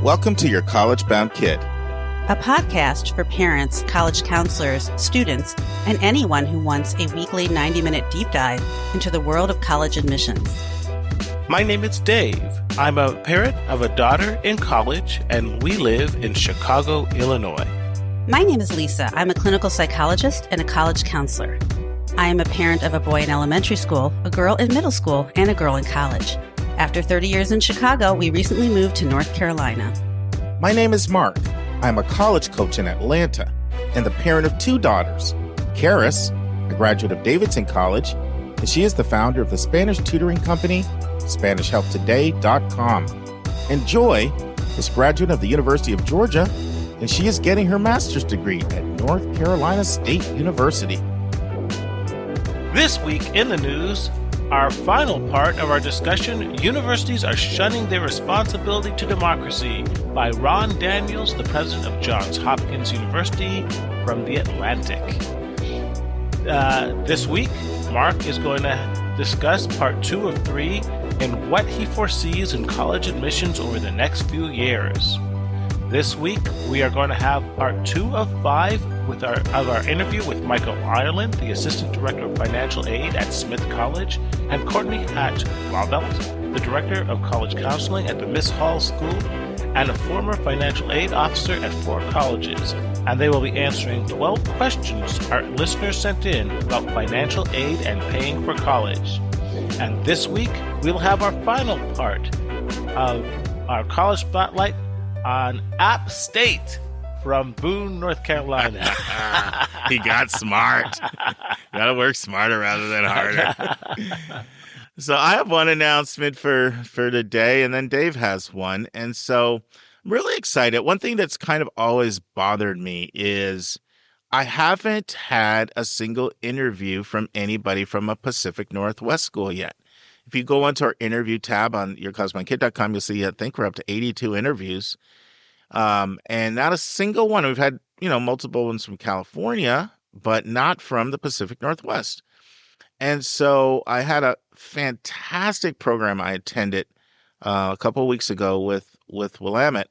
Welcome to Your College Bound Kid, a podcast for parents, college counselors, students, and anyone who wants a weekly 90-minute deep dive into the world of college admissions. My name is Dave. I'm a parent of a daughter in college, and we live in Chicago, Illinois. My name is Lisa. I'm a clinical psychologist and a college counselor. I am a parent of a boy in elementary school, a girl in middle school, and a girl in college. After 30 years in Chicago, we recently moved to North Carolina. My name is Mark. I'm a college coach in Atlanta and the parent of two daughters. Karis, a graduate of Davidson College, and she is the founder of the Spanish tutoring company, SpanishHelpToday.com. And Joy is a graduate of the University of Georgia, and she is getting her master's degree at North Carolina State University. This week in the news, our final part of our discussion, Universities Are Shunning Their Responsibility to Democracy, by Ron Daniels, the president of Johns Hopkins University, from The Atlantic. This week, Mark is going to discuss part 2 of 3 and what he foresees in college admissions over the next few years. This week, we are going to have part 2 of 5 of our interview with Michael Ireland, the Assistant Director of Financial Aid at Smith College, and Courtney at Blauvett, the Director of College Counseling at the Miss Hall School, and a former financial aid officer at 4 colleges. And they will be answering 12 questions our listeners sent in about financial aid and paying for college. And this week, we'll have our final part of our college spotlight on App State from Boone, North Carolina. He got smart. Gotta work smarter rather than harder. So I have one announcement for today, and then Dave has one. And so I'm really excited. One thing that's kind of always bothered me is I haven't had a single interview from anybody from a Pacific Northwest school yet. If you go onto our interview tab on yourcollegebounkid.com, you'll see, I think we're up to 82 interviews. And not a single one. We've had, multiple ones from California, but not from the Pacific Northwest. And so I had a fantastic program I attended a couple of weeks ago with Willamette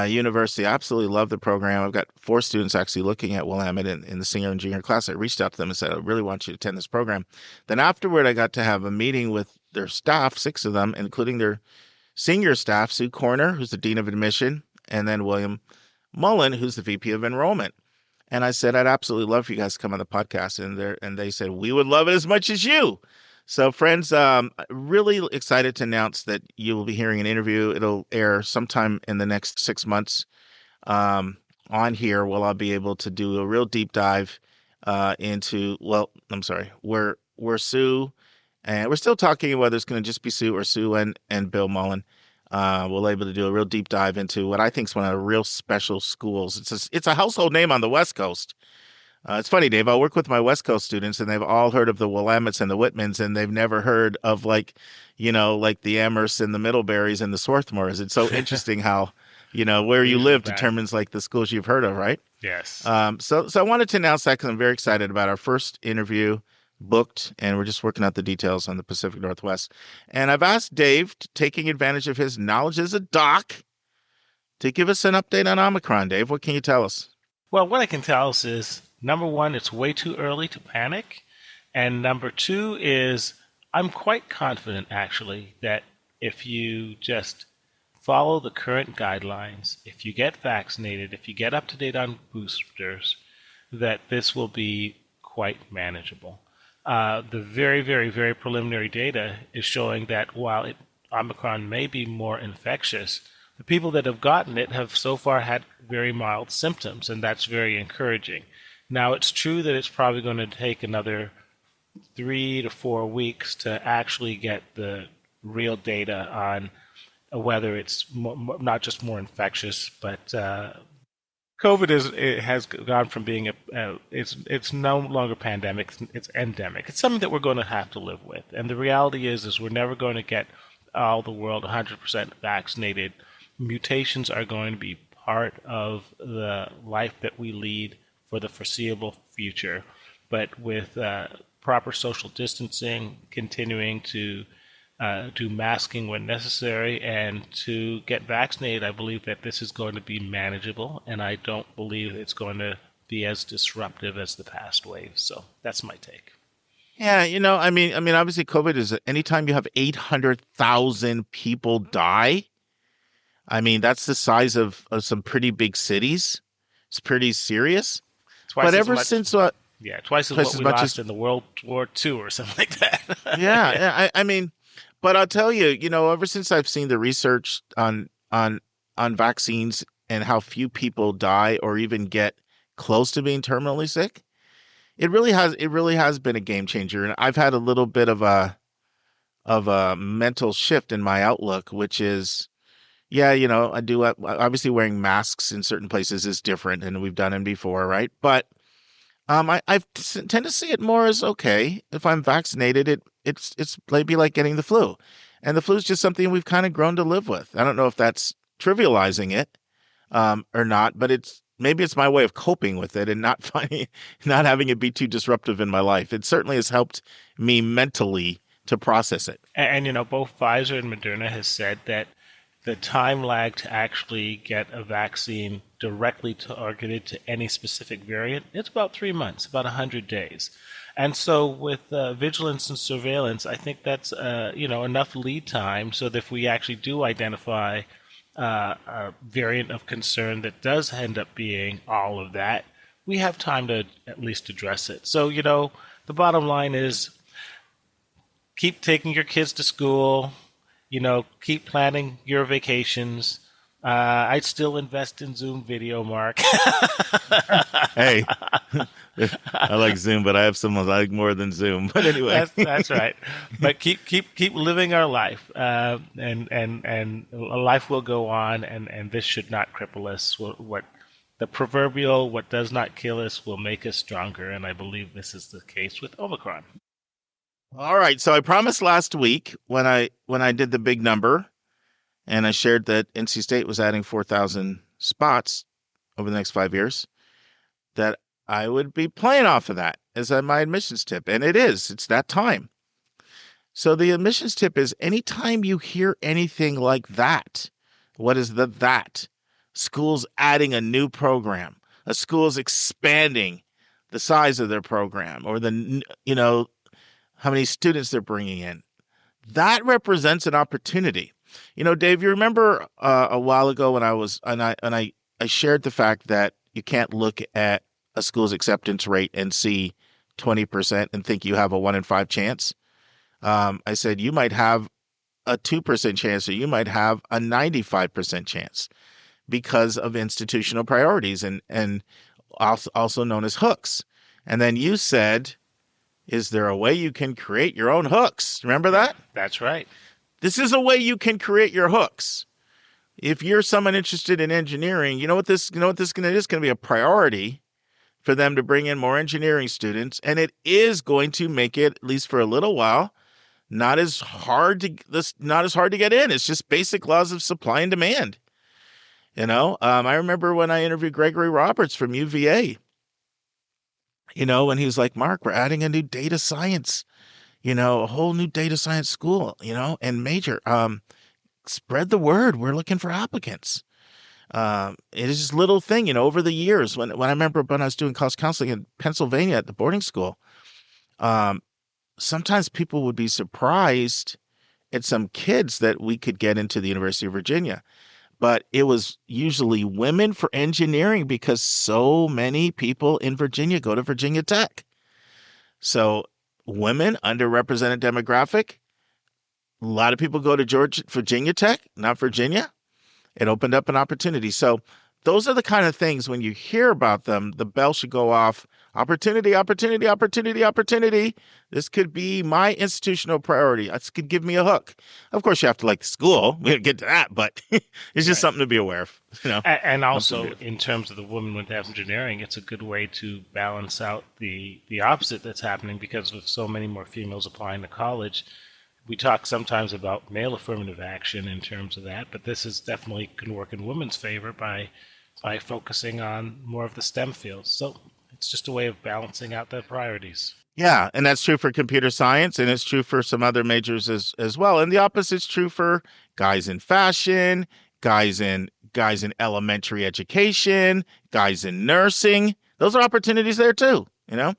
University. I absolutely love the program. I've got 4 students actually looking at Willamette in the senior and junior class. I reached out to them and said, I really want you to attend this program. Then afterward, I got to have a meeting with their staff, 6 of them, including their senior staff, Sue Corner, who's the Dean of Admission, and then William Mullen, who's the VP of Enrollment. And I said, I'd absolutely love for you guys to come on the podcast. And they said, we would love it as much as you. So friends, really excited to announce that you will be hearing an interview. It'll air sometime in the next 6 months on here, where I'll be able to do a real deep dive into, where Sue, and we're still talking whether it's going to just be Sue or Sue and Bill Mullen. We'll able to do a real deep dive into what I think is one of the real special schools. It's a household name on the West Coast. It's funny, Dave. I work with my West Coast students, and they've all heard of the Willamettes and the Whitmans, and they've never heard of like the Amherst and the Middleburys and the Swarthmores. It's so interesting how, where you live determines like the schools you've heard of, right? Yes. So I wanted to announce that because I'm very excited about our first interview booked, and we're just working out the details on the Pacific Northwest. And I've asked Dave, taking advantage of his knowledge as a doc, to give us an update on Omicron. Dave, what can you tell us? Well, what I can tell us is, number 1, it's way too early to panic. And number 2 is, I'm quite confident, actually, that if you just follow the current guidelines, if you get vaccinated, if you get up to date on boosters, that this will be quite manageable. The very, very, very preliminary data is showing that while Omicron may be more infectious, the people that have gotten it have so far had very mild symptoms, and that's very encouraging. Now, it's true that it's probably going to take another 3 to 4 weeks to actually get the real data on whether it's not just more infectious, but COVID has gone from being it's no longer pandemic, it's endemic. It's something that we're going to have to live with. And the reality is we're never going to get all the world 100% vaccinated. Mutations are going to be part of the life that we lead for the foreseeable future. But with proper social distancing, continuing to do masking when necessary, and to get vaccinated, I believe that this is going to be manageable, and I don't believe it's going to be as disruptive as the past waves. So that's my take. Yeah, obviously COVID is anytime you have 800,000 people die, that's the size of some pretty big cities. It's pretty serious. Twice But as ever much. since Yeah, twice as twice what as we much lost as in the World War II or something like that. yeah, but I'll tell you, ever since I've seen the research on vaccines and how few people die or even get close to being terminally sick, it really has been a game changer. And I've had a little bit of a mental shift in my outlook, which is, yeah, I do obviously wearing masks in certain places is different, and we've done it before, right? But I tend to see it more as okay. If I'm vaccinated, it's maybe like getting the flu, and the flu is just something we've kind of grown to live with. I don't know if that's trivializing it, or not, but maybe it's my way of coping with it and not finding, not having it be too disruptive in my life. It certainly has helped me mentally to process it. Both Pfizer and Moderna has said that the time lag to actually get a vaccine directly targeted to any specific variant, it's about 3 months, about 100 days. And so with vigilance and surveillance, I think that's enough lead time so that if we actually do identify a variant of concern that does end up being all of that, we have time to at least address it. So, the bottom line is keep taking your kids to school, keep planning your vacations. I'd still invest in Zoom video, Mark. Hey, I like Zoom, but I have someone I like more than Zoom. But anyway, that's right. But keep living our life, and life will go on, and this should not cripple us. What the proverbial "what does not kill us will make us stronger," and I believe this is the case with Omicron. all right. So I promised last week when I did the big number, and I shared that NC State was adding 4,000 spots over the next 5 years, that I would be playing off of that as my admissions tip. And it's that time. So the admissions tip is anytime you hear anything like that, what is that? School's adding a new program. A school's expanding the size of their program, or how many students they're bringing in. That represents an opportunity. Dave, you remember a while ago when I shared the fact that you can't look at a school's acceptance rate and see 20% and think you have a 1 in 5 chance. I said you might have a 2% chance, or you might have a 95% chance because of institutional priorities and also known as hooks. And then you said, is there a way you can create your own hooks? Remember that? That's right. This is a way you can create your hooks. If you're someone interested in engineering, you know what this is going to be a priority for them to bring in more engineering students, and it is going to make it, at least for a little while, not as hard to get in. It's just basic laws of supply and demand. I remember when I interviewed Gregory Roberts from UVA. When he was like, Mark, we're adding a new data science, a whole new data science school, and major. Spread the word. We're looking for applicants. It is just a little thing, over the years when I remember when I was doing college counseling in Pennsylvania at the boarding school, sometimes people would be surprised at some kids that we could get into the University of Virginia. But it was usually women for engineering because so many people in Virginia go to Virginia Tech. So women, underrepresented demographic. A lot of people go to Virginia Tech, not Virginia. It opened up an opportunity. So those are the kind of things when you hear about them, the bell should go off. Opportunity, opportunity, opportunity, opportunity. This could be my institutional priority. This could give me a hook. Of course, you have to like the school. We don't get to that, but it's just something to be aware of. And also, in terms of the women with engineering, it's a good way to balance out the opposite that's happening because with so many more females applying to college. We talk sometimes about male affirmative action in terms of that, but this is definitely can work in women's favor by focusing on more of the STEM fields. So it's just a way of balancing out the priorities. Yeah, and that's true for computer science, and it's true for some other majors as well. And the opposite's true for guys in fashion, guys in elementary education, guys in nursing. Those are opportunities there too, you know?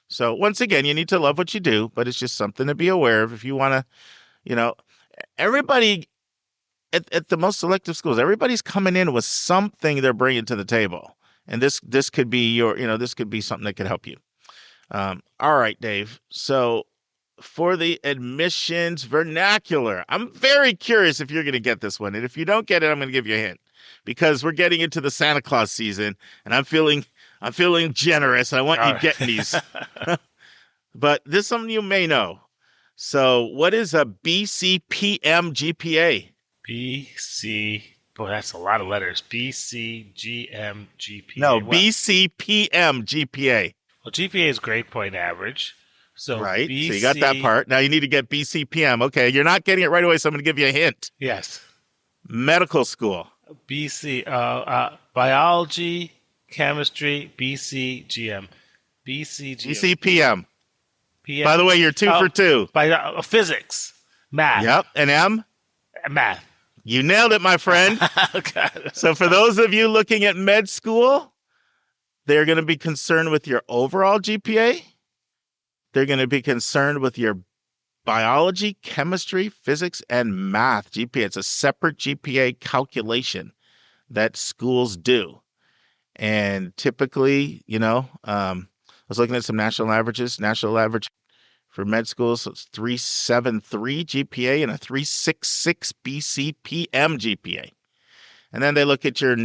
So once again, you need to love what you do, but it's just something to be aware of if you want to, you know, everybody at the most selective schools, everybody's coming in with something they're bringing to the table. And this could be this could be something that could help you. All right, Dave. So for the admissions vernacular, I'm very curious if you're going to get this one. And if you don't get it, I'm going to give you a hint because we're getting into the Santa Claus season and I'm feeling generous. I want you getting these. But this is something you may know. So what is a BCPM GPA? Boy, that's a lot of letters. BCGM GPA. No, BCPM GPA. Well, GPA is grade point average. So right. So you got that part. Now you need to get BCPM. Okay, you're not getting it right away, so I'm going to give you a hint. Yes. Medical school. Biology, chemistry, BCGM. BCPM. PM. By the way, you're 2 for 2. Physics, math. Yep, and M? Math. You nailed it, my friend. Okay. So for those of you looking at med school, they're going to be concerned with your overall GPA. They're going to be concerned with your biology, chemistry, physics, and math GPA. It's a separate GPA calculation that schools do. And typically, I was looking at some national averages. National average for med schools, so it's 373 GPA and a 366 BCPM GPA. And then they look at your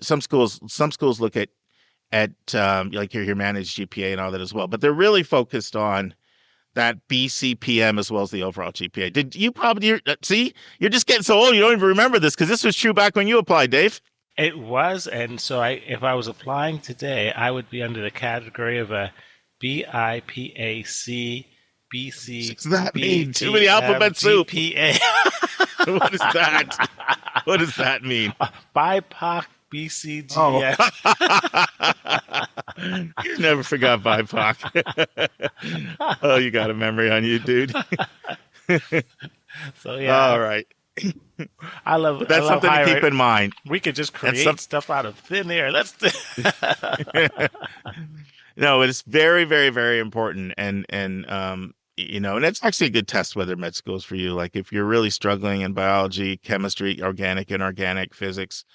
some schools look at like your humanities GPA and all that as well. But they're really focused on that BCPM as well as the overall GPA. Did you probably see? You're just getting so old you don't even remember this because this was true back when you applied, Dave. It was, and so if I was applying today, I would be under the category of a BIPAC BC. What does that mean? Too many alphabet soup. GPA. What is that? What does that mean? BIPOC BCGM. Oh. You never forgot BIPOC. Oh, you got a memory on you, dude. So yeah. All right. But that's something to keep in mind. We could just create stuff out of thin air. No, it's very, very, very important, and it's actually a good test whether med school is for you. Like if you're really struggling in biology, chemistry, organic, inorganic, physics,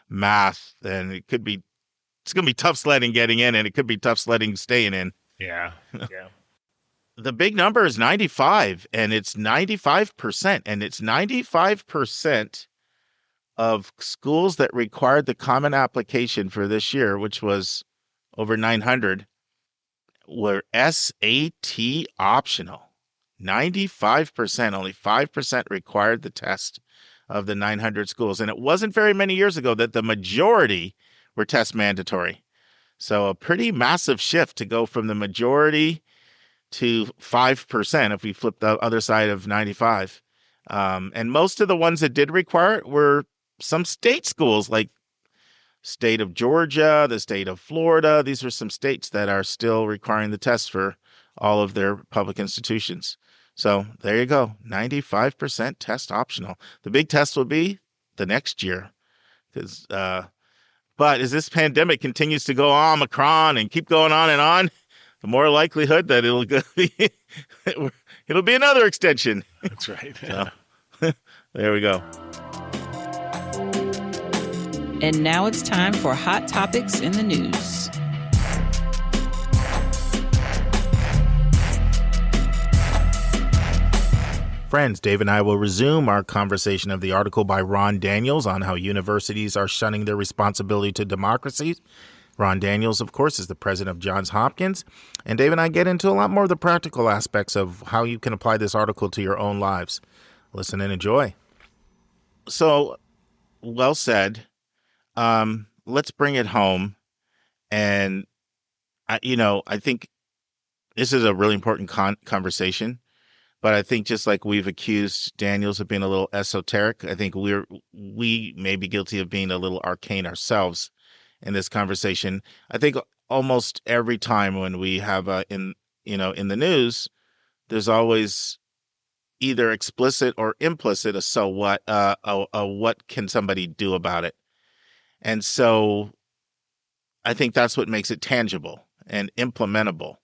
math, then it's going to be tough sledding getting in, and it could be tough sledding staying in. Yeah. The big number is 95, and it's 95%, and it's 95% of schools that required the common application for this year, which was over 900, were SAT optional. 95%, only 5% required the test of the 900 schools. And it wasn't very many years ago that the majority were test mandatory. So a pretty massive shift to go from the majority to 5% if we flip the other side of 95. And most of the ones that did require it were some state schools like state of Georgia, the state of Florida. These are some states that are still requiring the test for all of their public institutions. So there you go, 95% test optional. The big test will be the next year. But as this pandemic continues to go Omicron and keep going on and on, the more likelihood that it'll be another extension. That's right. So, there we go. And now it's time for Hot Topics in the News. Friends, Dave and I will resume our conversation of the article by Ron Daniels on how universities are shunning their responsibility to democracy. Ron Daniels, of course, is the president of Johns Hopkins. And Dave and I get into a lot more of the practical aspects of how you can apply this article to your own lives. Listen and enjoy. So, well said. Let's bring it home. And, I think this is a really important conversation. But I think just like we've accused Daniels of being a little esoteric, I think we may be guilty of being a little arcane ourselves in this conversation. I think almost every time when we have in the news, there's always either explicit or implicit a so what, what can somebody do about it? And so I think that's what makes it tangible and implementable.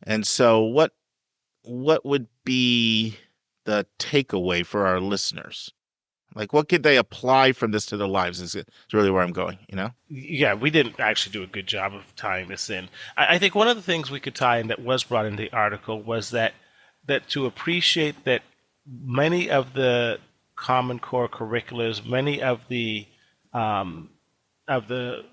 And so what would be the takeaway for our listeners? Like, what could they apply from this to their lives? Is really where I'm going, Yeah, we didn't actually do a good job of tying this in. I think one of the things we could tie in that was brought in the article was that to appreciate that many of the Common Core curriculums, many of the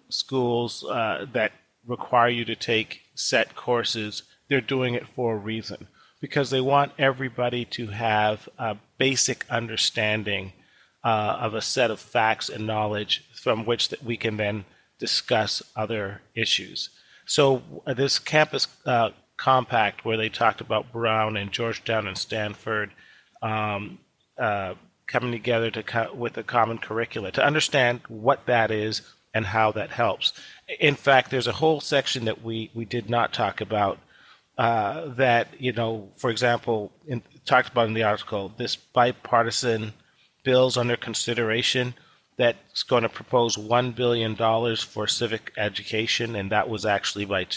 schools that require you to take set courses, they're doing it for a reason, because they want everybody to have a basic understanding of a set of facts and knowledge from which that we can then discuss other issues. So this campus compact, where they talked about Brown and Georgetown and Stanford coming together with a common curricula to understand what that is and how that helps. In fact, there's a whole section that we did not talk about that, for example, talked about in the article, this bipartisan bills under consideration that's going to propose $1 billion for civic education, and that was actually by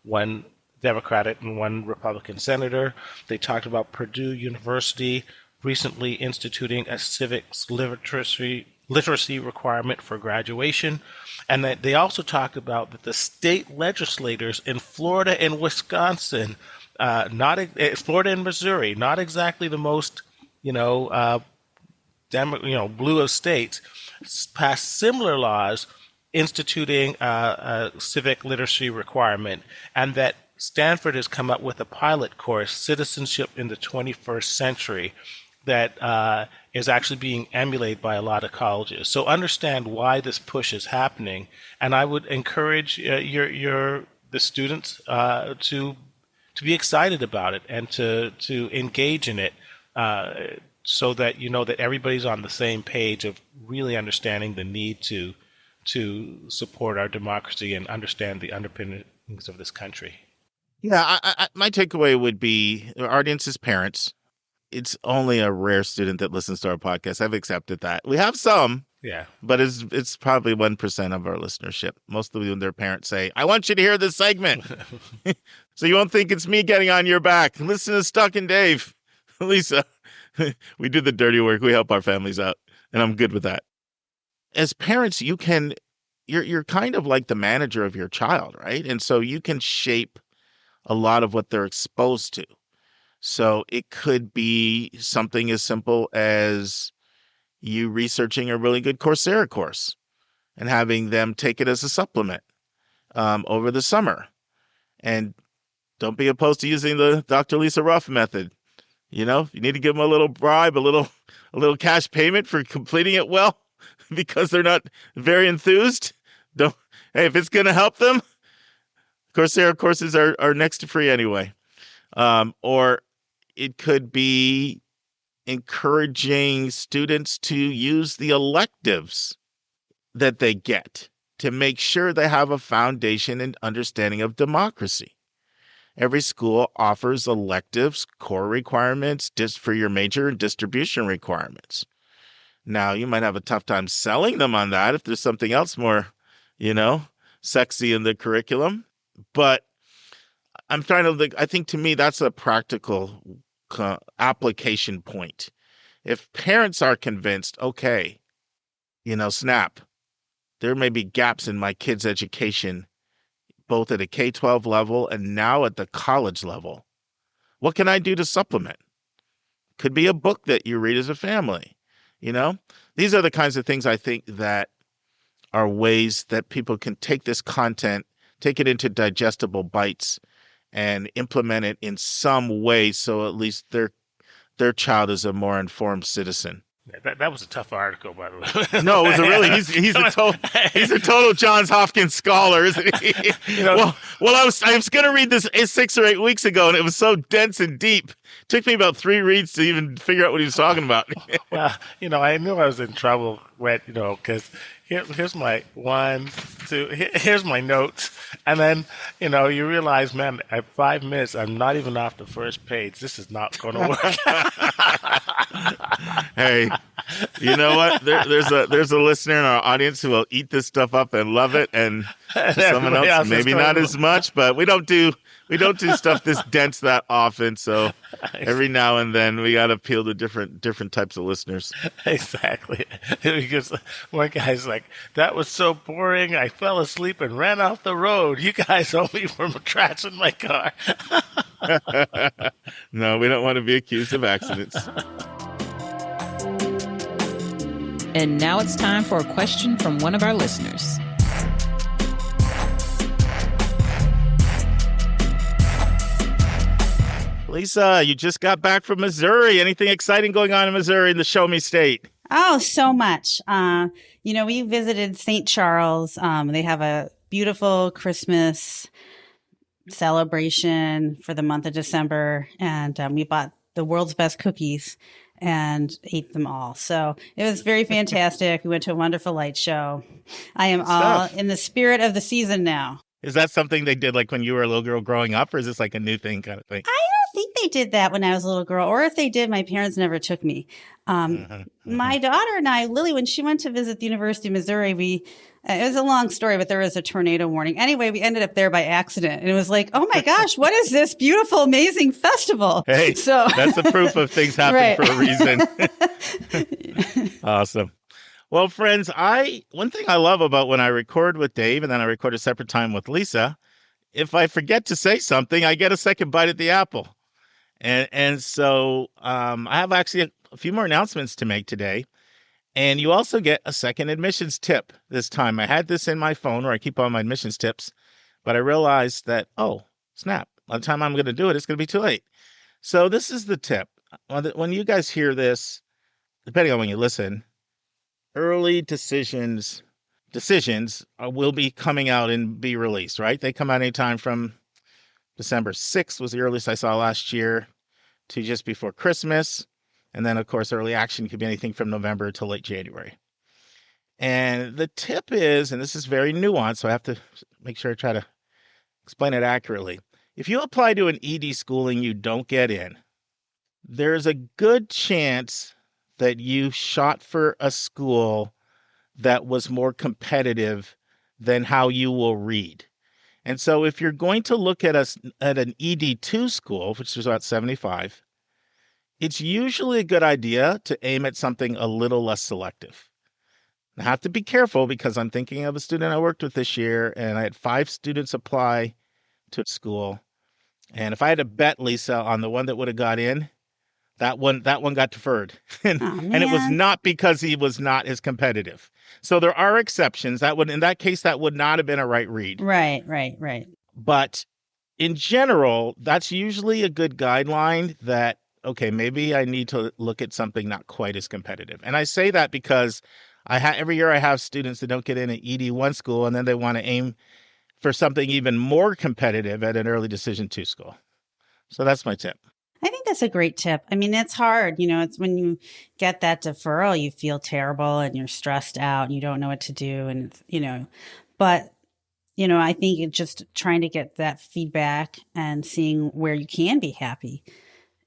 one Democratic and one Republican senator. They talked about Purdue University recently instituting a civics literacy requirement for graduation, and that they also talk about that the state legislators in Florida and Wisconsin, Florida and Missouri, not exactly the most blue of states, passed similar laws instituting a civic literacy requirement, and that Stanford has come up with a pilot course, Citizenship in the 21st Century, that is actually being emulated by a lot of colleges. So understand why this push is happening, and I would encourage the students to be excited about it and to engage in it. So that that everybody's on the same page of really understanding the need to support our democracy and understand the underpinnings of this country. Yeah, my takeaway would be our audience is parents. It's only a rare student that listens to our podcast. I've accepted that. We have some, yeah, but it's probably 1% of our listenership. Most of them, their parents say, "I want you to hear this segment," so you won't think it's me getting on your back. Listen to Stuck and Dave, Lisa. We do the dirty work. We help our families out, and I'm good with that. As parents, you're kind of like the manager of your child, right? And so you can shape a lot of what they're exposed to. So it could be something as simple as you researching a really good Coursera course and having them take it as a supplement over the summer. And don't be opposed to using the Dr. Lisa Ruff method. You need to give them a little bribe, a little cash payment for completing it well, because they're not very enthused. Hey, if it's going to help them, Coursera courses are next to free anyway. Or it could be encouraging students to use the electives that they get to make sure they have a foundation and understanding of democracy. Every school offers electives, core requirements, for your major and distribution requirements. Now, you might have a tough time selling them on that if there's something else more, sexy in the curriculum. But I'm trying to I think to me that's a practical application point. If parents are convinced, okay, snap, there may be gaps in my kid's education, both at a K-12 level and now at the college level. What can I do to supplement? Could be a book that you read as a family. These are the kinds of things I think that are ways that people can take this content, take it into digestible bites, and implement it in some way so at least their child is a more informed citizen. That was a tough article, by the way. No, it was he's a total Johns Hopkins scholar, isn't he? Well, I was going to read this 6 or 8 weeks ago, and it was so dense and deep. It took me about 3 reads to even figure out what he was talking about. Well, I knew I was in trouble because here's my one, two, here's my notes. And then, you realize, man, at 5 minutes, I'm not even off the first page. This is not going to work. Hey, you know what? There's a listener in our audience who will eat this stuff up and love it, and someone else maybe not as much. But we don't do stuff this dense that often. So every now and then we got to appeal to different types of listeners. Exactly. Because one guy's like, "That was so boring. I fell asleep and ran off the road. You guys owe me for trashing my car." No, we don't want to be accused of accidents. And now it's time for a question from one of our listeners. Lisa, you just got back from Missouri. Anything exciting going on in Missouri in the Show Me State? Oh, so much. We visited St. Charles. They have a beautiful Christmas celebration for the month of December. And we bought the world's best cookies and ate them all. So it was very fantastic. We went to a wonderful light show. I am all in the spirit of the season now. Is that something they did like when you were a little girl growing up, or is this like a new thing kind of thing? I don't think they did that when I was a little girl, or if they did, my parents never took me. My daughter and I, Lily, when she went to visit the University of Missouri, it was a long story, but there was a tornado warning. Anyway, we ended up there by accident. And it was like, oh my gosh, what is this beautiful, amazing festival? Hey, that's the proof of things happen for a reason. Awesome. Well, friends, one thing I love about when I record with Dave and then I record a separate time with Lisa, if I forget to say something, I get a second bite at the apple. And so I have actually a few more announcements to make today. And you also get a second admissions tip this time. I had this in my phone where I keep all my admissions tips, but I realized that, oh, snap, by the time I'm going to do it, it's going to be too late. So this is the tip. When you guys hear this, depending on when you listen, early decisions will be coming out and be released, right? They come out anytime from December 6th was the earliest I saw last year to just before Christmas. And then, of course, early action could be anything from November to late January. And the tip is, and this is very nuanced, so I have to make sure I try to explain it accurately. If you apply to an ED schooling you don't get in, there's a good chance that you shot for a school that was more competitive than how you will read. And so if you're going to look at an ED2 school, which is about 75, it's usually a good idea to aim at something a little less selective. I have to be careful because I'm thinking of a student I worked with this year, and I had 5 students apply to school. And if I had to bet, Lisa, on the one that would have got in, that one got deferred. And it was not because he was not as competitive. So there are exceptions. In that case, that would not have been a right read. Right. But in general, that's usually a good guideline that, okay, maybe I need to look at something not quite as competitive. And I say that because every year I have students that don't get in an ED1 school, and then they want to aim for something even more competitive at an early decision 2 school. So that's my tip. I think that's a great tip. I mean, it's hard. It's when you get that deferral, you feel terrible and you're stressed out and you don't know what to do. And, but, I think it's just trying to get that feedback and seeing where you can be happy.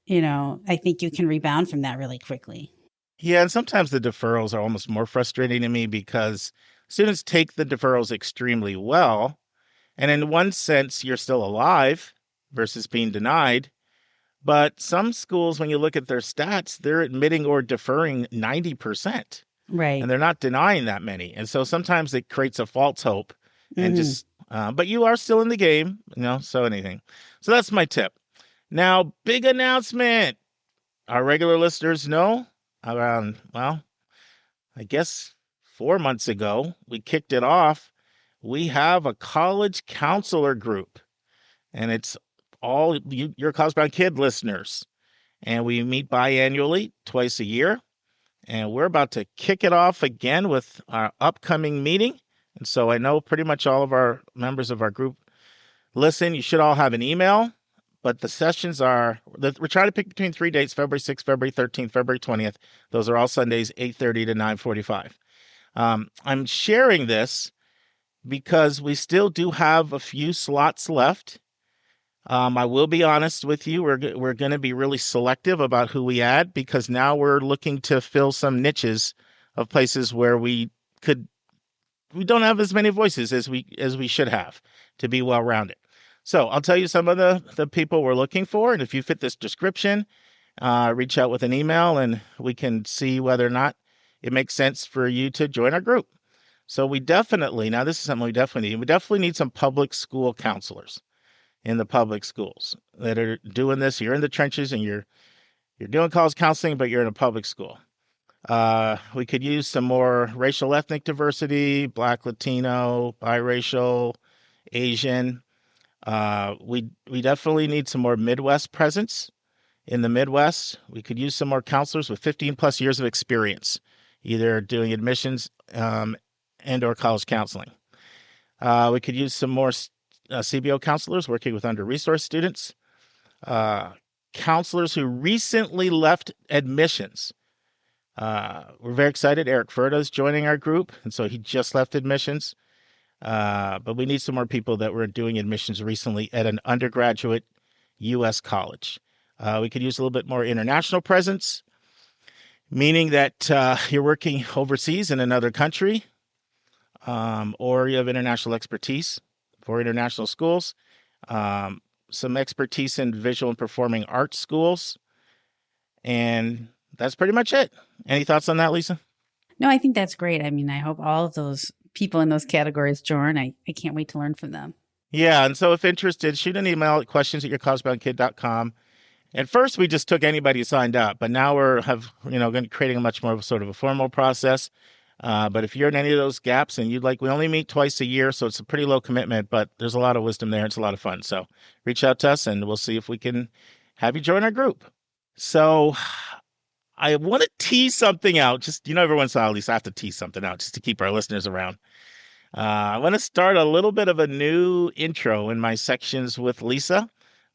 I think you can rebound from that really quickly. Yeah. And sometimes the deferrals are almost more frustrating to me because students take the deferrals extremely well. And in one sense, you're still alive versus being denied. But some schools, when you look at their stats, they're admitting or deferring 90%. Right. And they're not denying that many. And so sometimes it creates a false hope and but you are still in the game, so anything. So that's my tip. Now, big announcement. Our regular listeners know around, I guess 4 months ago, we kicked it off. We have a college counselor group, and it's all your College Bound Kid listeners. And we meet biannually, twice a year. And we're about to kick it off again with our upcoming meeting. And so I know pretty much all of our members of our group listen. You should all have an email. But the sessions we're trying to pick between 3 dates, February 6th, February 13th, February 20th. Those are all Sundays, 8:30 to 9:45. I'm sharing this because we still do have a few slots left. I will be honest with you. We're going to be really selective about who we add because now we're looking to fill some niches of places where we don't have as many voices as we should have to be well-rounded. So I'll tell you some of the people we're looking for, and if you fit this description, reach out with an email, and we can see whether or not it makes sense for you to join our group. So now this is something we definitely need. We definitely need some public school counselors in the public schools that are doing this. You're in the trenches and you're doing college counseling, but you're in a public school. We could use some more racial ethnic diversity, Black, Latino, biracial, Asian. We definitely need some more Midwest presence. In the Midwest, we could use some more counselors with 15 plus years of experience, either doing admissions and or college counseling. We could use some more CBO counselors working with under-resourced students, counselors who recently left admissions. We're very excited. Eric Furta is joining our group, and so he just left admissions. But we need some more people that were doing admissions recently at an undergraduate U.S. college. We could use a little bit more international presence, meaning that you're working overseas in another country, or you have international expertise for international schools, some expertise in visual and performing arts schools, and that's pretty much it. Any thoughts on that, Lisa? No, I think that's great. I mean, I hope all of those people in those categories join. I can't wait to learn from them. Yeah, and so if interested, shoot an email at questions@yourcollegeboundkid.com. At first, we just took anybody who signed up, but now we're creating a much more of a sort of a formal process. But if you're in any of those gaps and we only meet twice a year, so it's a pretty low commitment, but there's a lot of wisdom there. It's a lot of fun. So reach out to us and we'll see if we can have you join our group. So I want to tease something out. Just, every once in a while, at least I have to tease something out just to keep our listeners around. I want to start a little bit of a new intro in my sections with Lisa.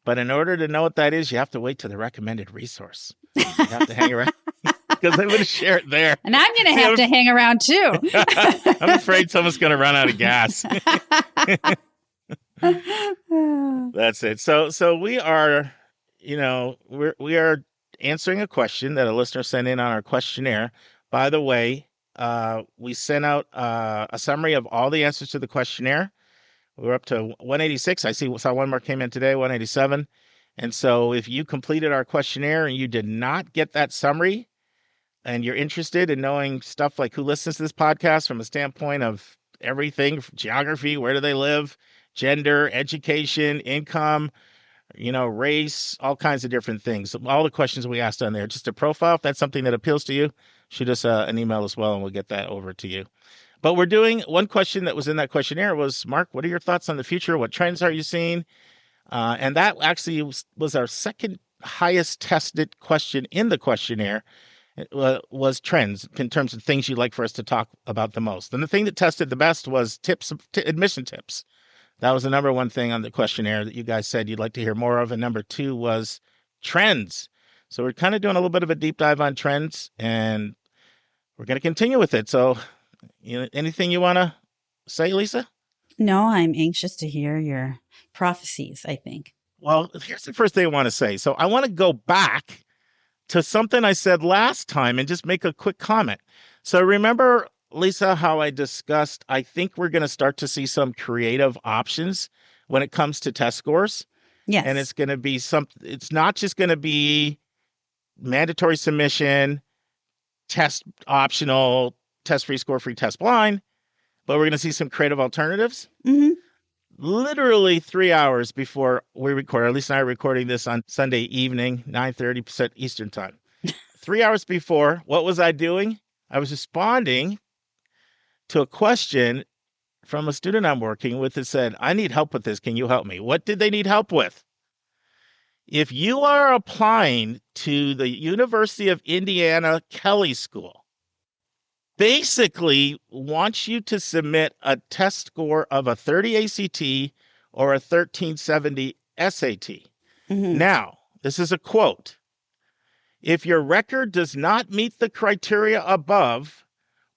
But in order to know what that is, you have to wait to the recommended resource. You have to hang around because I'm going to share it there. And I'm going to have to hang around too. I'm afraid someone's going to run out of gas. That's it. So we are, we are answering a question that a listener sent in on our questionnaire. By the way, we sent out a summary of all the answers to the questionnaire. We're up to 186. Saw one more came in today, 187. And so if you completed our questionnaire and you did not get that summary and you're interested in knowing stuff like who listens to this podcast from a standpoint of everything, geography, where do they live, gender, education, income, race, all kinds of different things. All the questions we asked on there, just a profile. If that's something that appeals to you, shoot us an email as well and we'll get that over to you. But we're doing one question that was in that questionnaire was, Mark, what are your thoughts on the future? What trends are you seeing? And that actually was our second highest tested question in the questionnaire. It was trends in terms of things you'd like for us to talk about the most. And the thing that tested the best was admission tips. That was the number one thing on the questionnaire that you guys said you'd like to hear more of. And number two was trends. So we're kind of doing a little bit of a deep dive on trends, and we're going to continue with it. So anything you want to say, Lisa? No, I'm anxious to hear your prophecies, I think. Well, here's the first thing I want to say. So I want to go back to something I said last time and just make a quick comment. So remember, Lisa, how I discussed, I think we're going to start to see some creative options when it comes to test scores. Yes. And it's going to be it's not just going to be mandatory submission, test optional, test free, score free, test blind, but we're going to see some creative alternatives. Mm-hmm. Literally 3 hours before we record, or at least I'm recording this on Sunday evening, 9:30 Eastern time. 3 hours before, what was I doing? I was responding to a question from a student I'm working with that said, I need help with this. Can you help me? What did they need help with? If you are applying to the University of Indiana Kelley School, basically wants you to submit a test score of a 30 ACT or a 1370 SAT. Mm-hmm. Now, this is a quote. If your record does not meet the criteria above,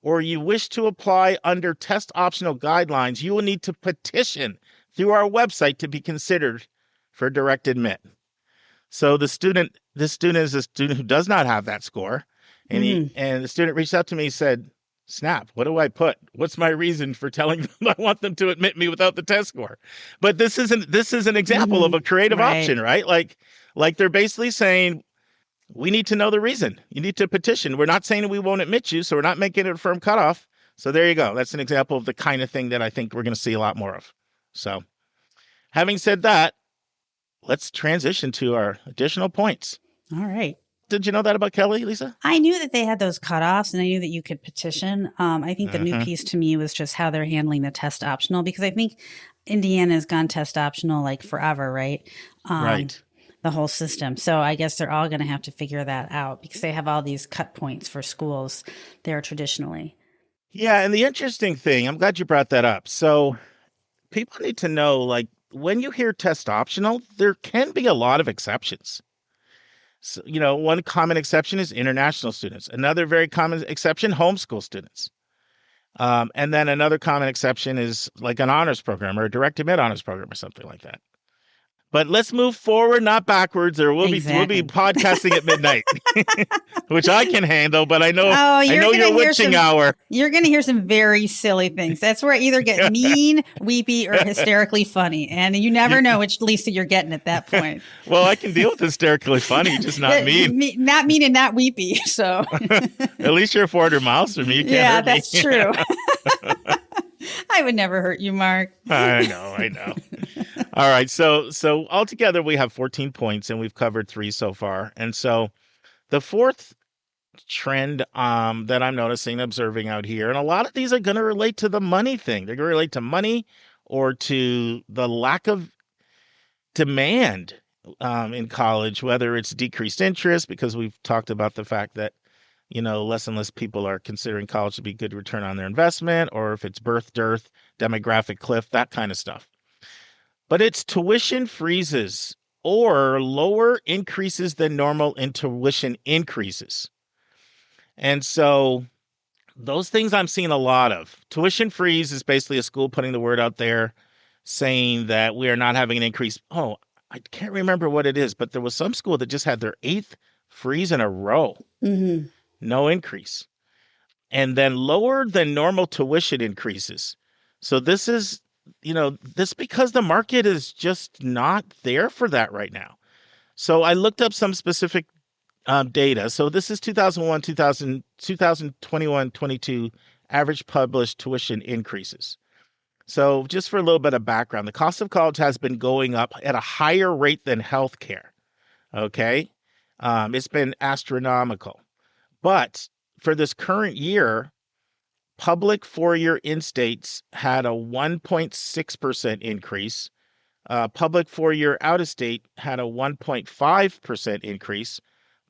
or you wish to apply under test optional guidelines, you will need to petition through our website to be considered for direct admit. So this student is a student who does not have that score. And and the student reached out to me and said, Snap, what do I put? What's my reason for telling them I want them to admit me without the test score? But this is an example of a creative option, right? Like they're basically saying, we need to know the reason. You need to petition. We're not saying we won't admit you, so we're not making it a firm cutoff. So there you go. That's an example of the kind of thing that I think we're going to see a lot more of. So having said that, let's transition to our additional points. All right. Did you know that about Kelly, Lisa? I knew that they had those cutoffs, and I knew that you could petition. I think the new piece to me was just how they're handling the test optional, because I think Indiana has gone test optional like forever, right? Right. The whole system. So I guess they're all going to have to figure that out, because they have all these cut points for schools there traditionally. Yeah, and the interesting thing, I'm glad you brought that up. So people need to know, like, when you hear test optional, there can be a lot of exceptions. So, one common exception is international students. Another very common exception, homeschool students. And then another common exception is like an honors program or a direct admit honors program or something like that. But let's move forward, not backwards, or we'll be podcasting at midnight, which I can handle. But I know your witching hour. You're going to hear some very silly things. That's where I either get mean, weepy, or hysterically funny, and you never know which Lisa you're getting at that point. Well, I can deal with hysterically funny, just not mean. Not mean and not weepy. So at least you're 400 miles from me. You can't hurt me. That's true. I would never hurt you, Mark. I know. All right. So altogether we have 14 points, and we've covered 3 so far. And so the fourth trend that I'm noticing, observing out here, and a lot of these are going to relate to the money thing. They're going to relate to money or to the lack of demand in college, whether it's decreased interest, because we've talked about the fact that less and less people are considering college to be good return on their investment, or if it's birth dearth, demographic cliff, that kind of stuff. But it's tuition freezes or lower increases than normal in tuition increases. And so those things I'm seeing a lot of. Tuition freeze is basically a school putting the word out there saying that we are not having an increase. Oh, I can't remember what it is, but there was some school that just had their 8th freeze in a row. Mm-hmm. No increase. And then lower than normal tuition increases. So this is, this because the market is just not there for that right now. So I looked up some specific data. So this is 2001, 2021, 22 average published tuition increases. So just for a little bit of background, the cost of college has been going up at a higher rate than healthcare. Okay. It's been astronomical. But for this current year, public 4-year in-states had a 1.6% increase. Public 4-year out-of-state had a 1.5% increase.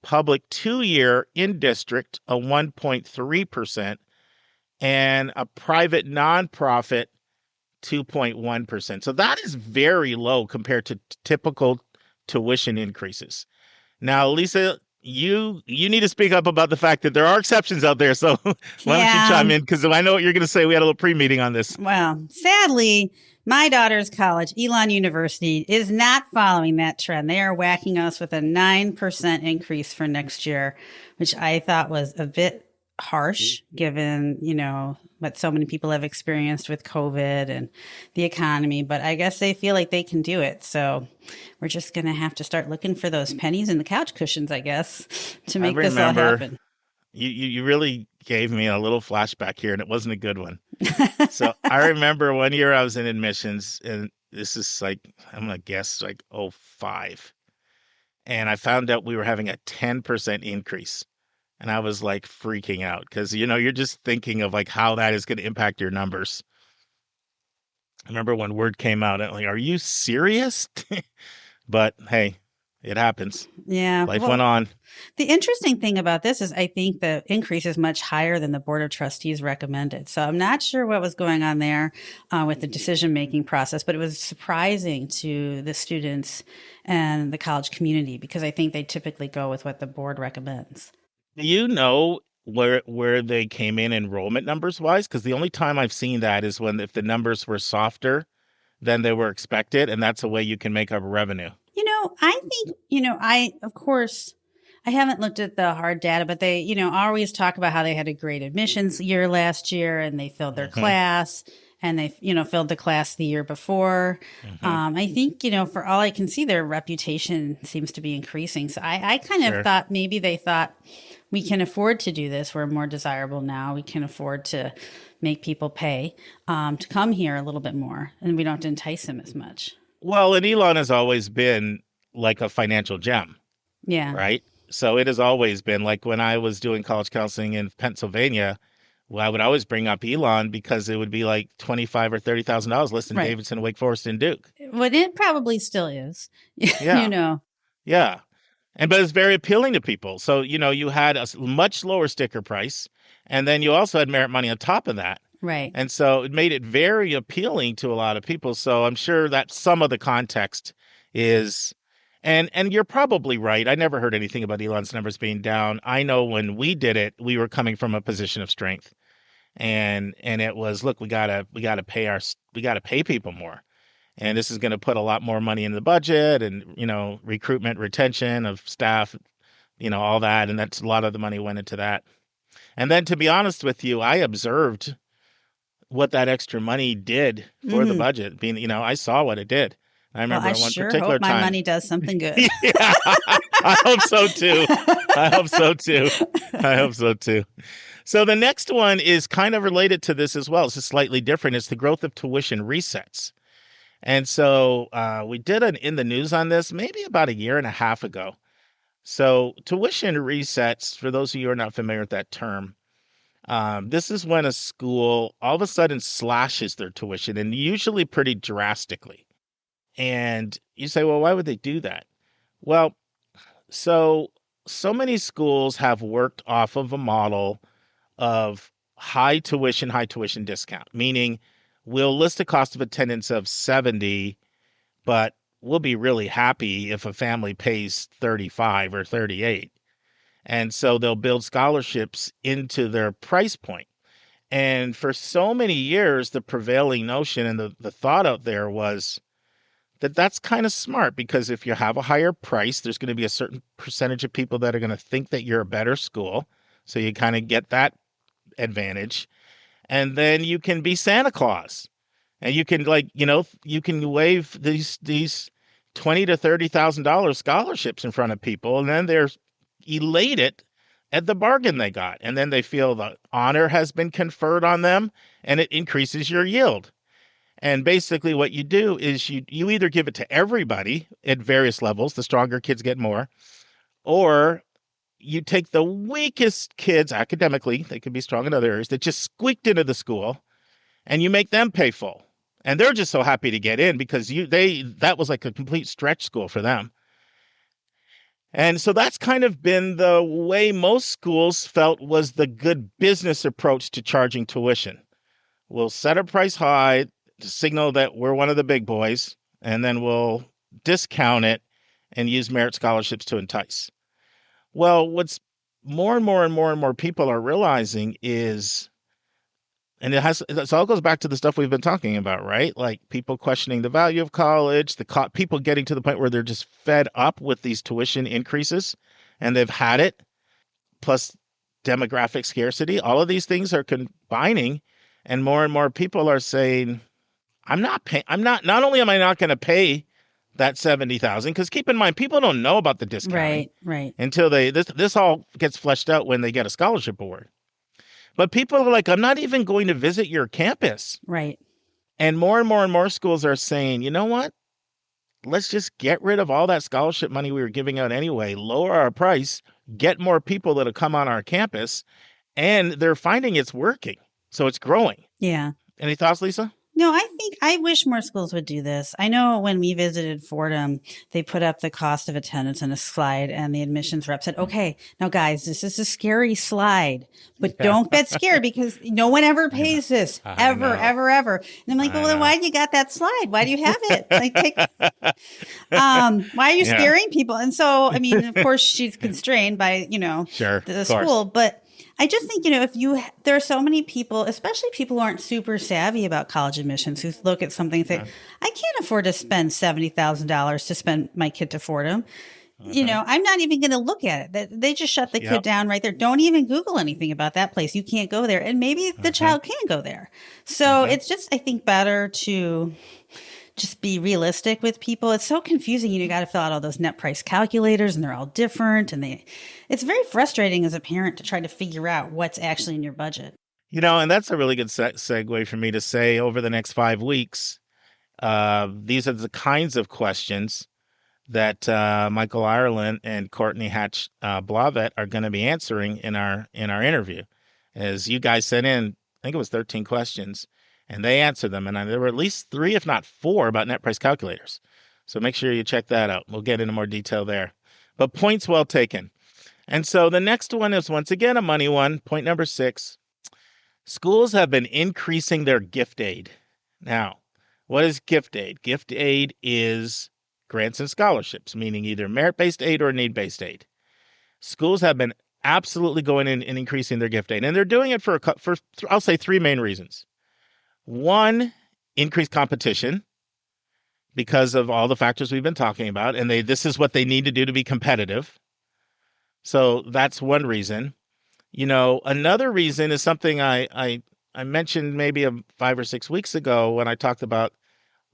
Public 2-year in-district, a 1.3%. And a private nonprofit, 2.1%. So that is very low compared to typical tuition increases. Now, Lisa, you need to speak up about the fact that there are exceptions out there. So why don't you chime in? Because I know what you're going to say. We had a little pre-meeting on this. Well, sadly, my daughter's college, Elon University, is not following that trend. They are whacking us with a 9% increase for next year, which I thought was a bit harsh given, what so many people have experienced with COVID and the economy. But I guess they feel like they can do it. So we're just going to have to start looking for those pennies in the couch cushions, I guess, to make this all happen. You really gave me a little flashback here, and it wasn't a good one. So I remember one year I was in admissions, and this is like, I'm going to guess like 05. And I found out we were having a 10% increase. And I was like freaking out because, you're just thinking of like how that is going to impact your numbers. I remember when word came out, I'm like, are you serious? But hey, it happens. Yeah. Life went on. The interesting thing about this is I think the increase is much higher than the Board of Trustees recommended. So I'm not sure what was going on there with the decision-making process, but it was surprising to the students and the college community because I think they typically go with what the board recommends. Do you know where they came in enrollment numbers wise, because the only time I've seen that is when if the numbers were softer than they were expected, and that's a way you can make up revenue. I think, of course, I haven't looked at the hard data, but they, always talk about how they had a great admissions year last year and they filled their class and they, filled the class the year before. I think, for all I can see, their reputation seems to be increasing. So I kind of thought maybe they thought we can afford to do this. We're more desirable now. We can afford to make people pay to come here a little bit more, and we don't have to entice them as much. Well, and Elon has always been like a financial gem. Yeah. Right. So it has always been like when I was doing college counseling in Pennsylvania, well, I would always bring up Elon because it would be like $25,000 or $30,000 less than Davidson, Wake Forest, and Duke. Well, it probably still is. Yeah. Yeah. But it's very appealing to people. So, you had a much lower sticker price, and then you also had merit money on top of that. Right. And so it made it very appealing to a lot of people. So I'm sure that some of the context is, and you're probably right. I never heard anything about Elon's numbers being down. I know when we did it, we were coming from a position of strength, and it was, look, we gotta pay people more. And this is going to put a lot more money in the budget and, recruitment, retention of staff, all that. And that's a lot of the money went into that. And then, to be honest with you, I observed what that extra money did for the budget. I saw what it did. I remember I one sure particular hope time. my money does something good. Yeah, I hope so too. I hope so too. So the next one is kind of related to this as well. It's just slightly different. It's the growth of tuition resets. And so we did an In the News on this maybe about a year and a half ago. So tuition resets, for those of you who are not familiar with that term, this is when a school all of a sudden slashes their tuition, and usually pretty drastically. And you say, well, why would they do that? Well, so many schools have worked off of a model of high tuition discount, meaning we'll list a cost of attendance of $70, but we'll be really happy if a family pays $35 or $38. And so they'll build scholarships into their price point. And for so many years, the prevailing notion and the thought out there was that that's kind of smart, because if you have a higher price, there's going to be a certain percentage of people that are going to think that you're a better school. So you kind of get that advantage. And then you can be Santa Claus, and you can you can waive these $20,000 to $30,000 scholarships in front of people, and then they're elated at the bargain they got, and then they feel the honor has been conferred on them, and it increases your yield. And basically, what you do is you either give it to everybody at various levels. The stronger kids get more, or you take the weakest kids academically, they could be strong in other areas, that just squeaked into the school, and you make them pay full. And they're just so happy to get in because that was like a complete stretch school for them. And so that's kind of been the way most schools felt was the good business approach to charging tuition. We'll set a price high to signal that we're one of the big boys, and then we'll discount it and use merit scholarships to entice. Well, what's more and more people are realizing is, and it all goes back to the stuff we've been talking about, right? Like people questioning the value of college, people getting to the point where they're just fed up with these tuition increases, and they've had it, plus demographic scarcity. All of these things are combining, and more people are saying, not only am I not going to pay that $70,000, because keep in mind, people don't know about the discounting right until this all gets fleshed out when they get a scholarship award. But people are like, I'm not even going to visit your campus. Right. And more schools are saying, you know what? Let's just get rid of all that scholarship money we were giving out anyway, lower our price, get more people that'll come on our campus, and they're finding it's working. So it's growing. Yeah. Any thoughts, Lisa? No, I wish more schools would do this. I know when we visited Fordham, they put up the cost of attendance in a slide, and the admissions rep said, okay, now guys, this is a scary slide, but don't get scared because no one ever pays this ever. And I'm like, well, then why do you got that slide? Why do you have it? Like, why are you scaring people? And so, I mean, of course she's constrained by, Sure, the school, but I just think, there are so many people, especially people who aren't super savvy about college admissions, who look at something and say, I can't afford to spend $70,000 to spend my kid to Fordham. I'm not even going to look at it. They just shut the kid down right there. Don't even Google anything about that place. You can't go there. And maybe the child can go there. So it's just, I think, better to just be realistic with people. It's so confusing. You got to fill out all those net price calculators and they're all different. And it's very frustrating as a parent to try to figure out what's actually in your budget. And that's a really good segue for me to say over the next 5 weeks, these are the kinds of questions that Michael Ireland and Courtney Blauvett are going to be answering in our interview. As you guys sent in, I think it was 13 questions, and they answered them. And there were at least 3, if not 4, about net price calculators. So make sure you check that out. We'll get into more detail there. But points well taken. And so the next one is once again a money one. Point number 6. Schools have been increasing their gift aid. Now, what is gift aid? Gift aid is grants and scholarships, meaning either merit-based aid or need-based aid. Schools have been absolutely going in and increasing their gift aid. And they're doing it for I'll say 3 main reasons. 1, increased competition because of all the factors we've been talking about. And this is what they need to do to be competitive. So that's one reason. Another reason is something I mentioned maybe 5 or 6 weeks ago when I talked about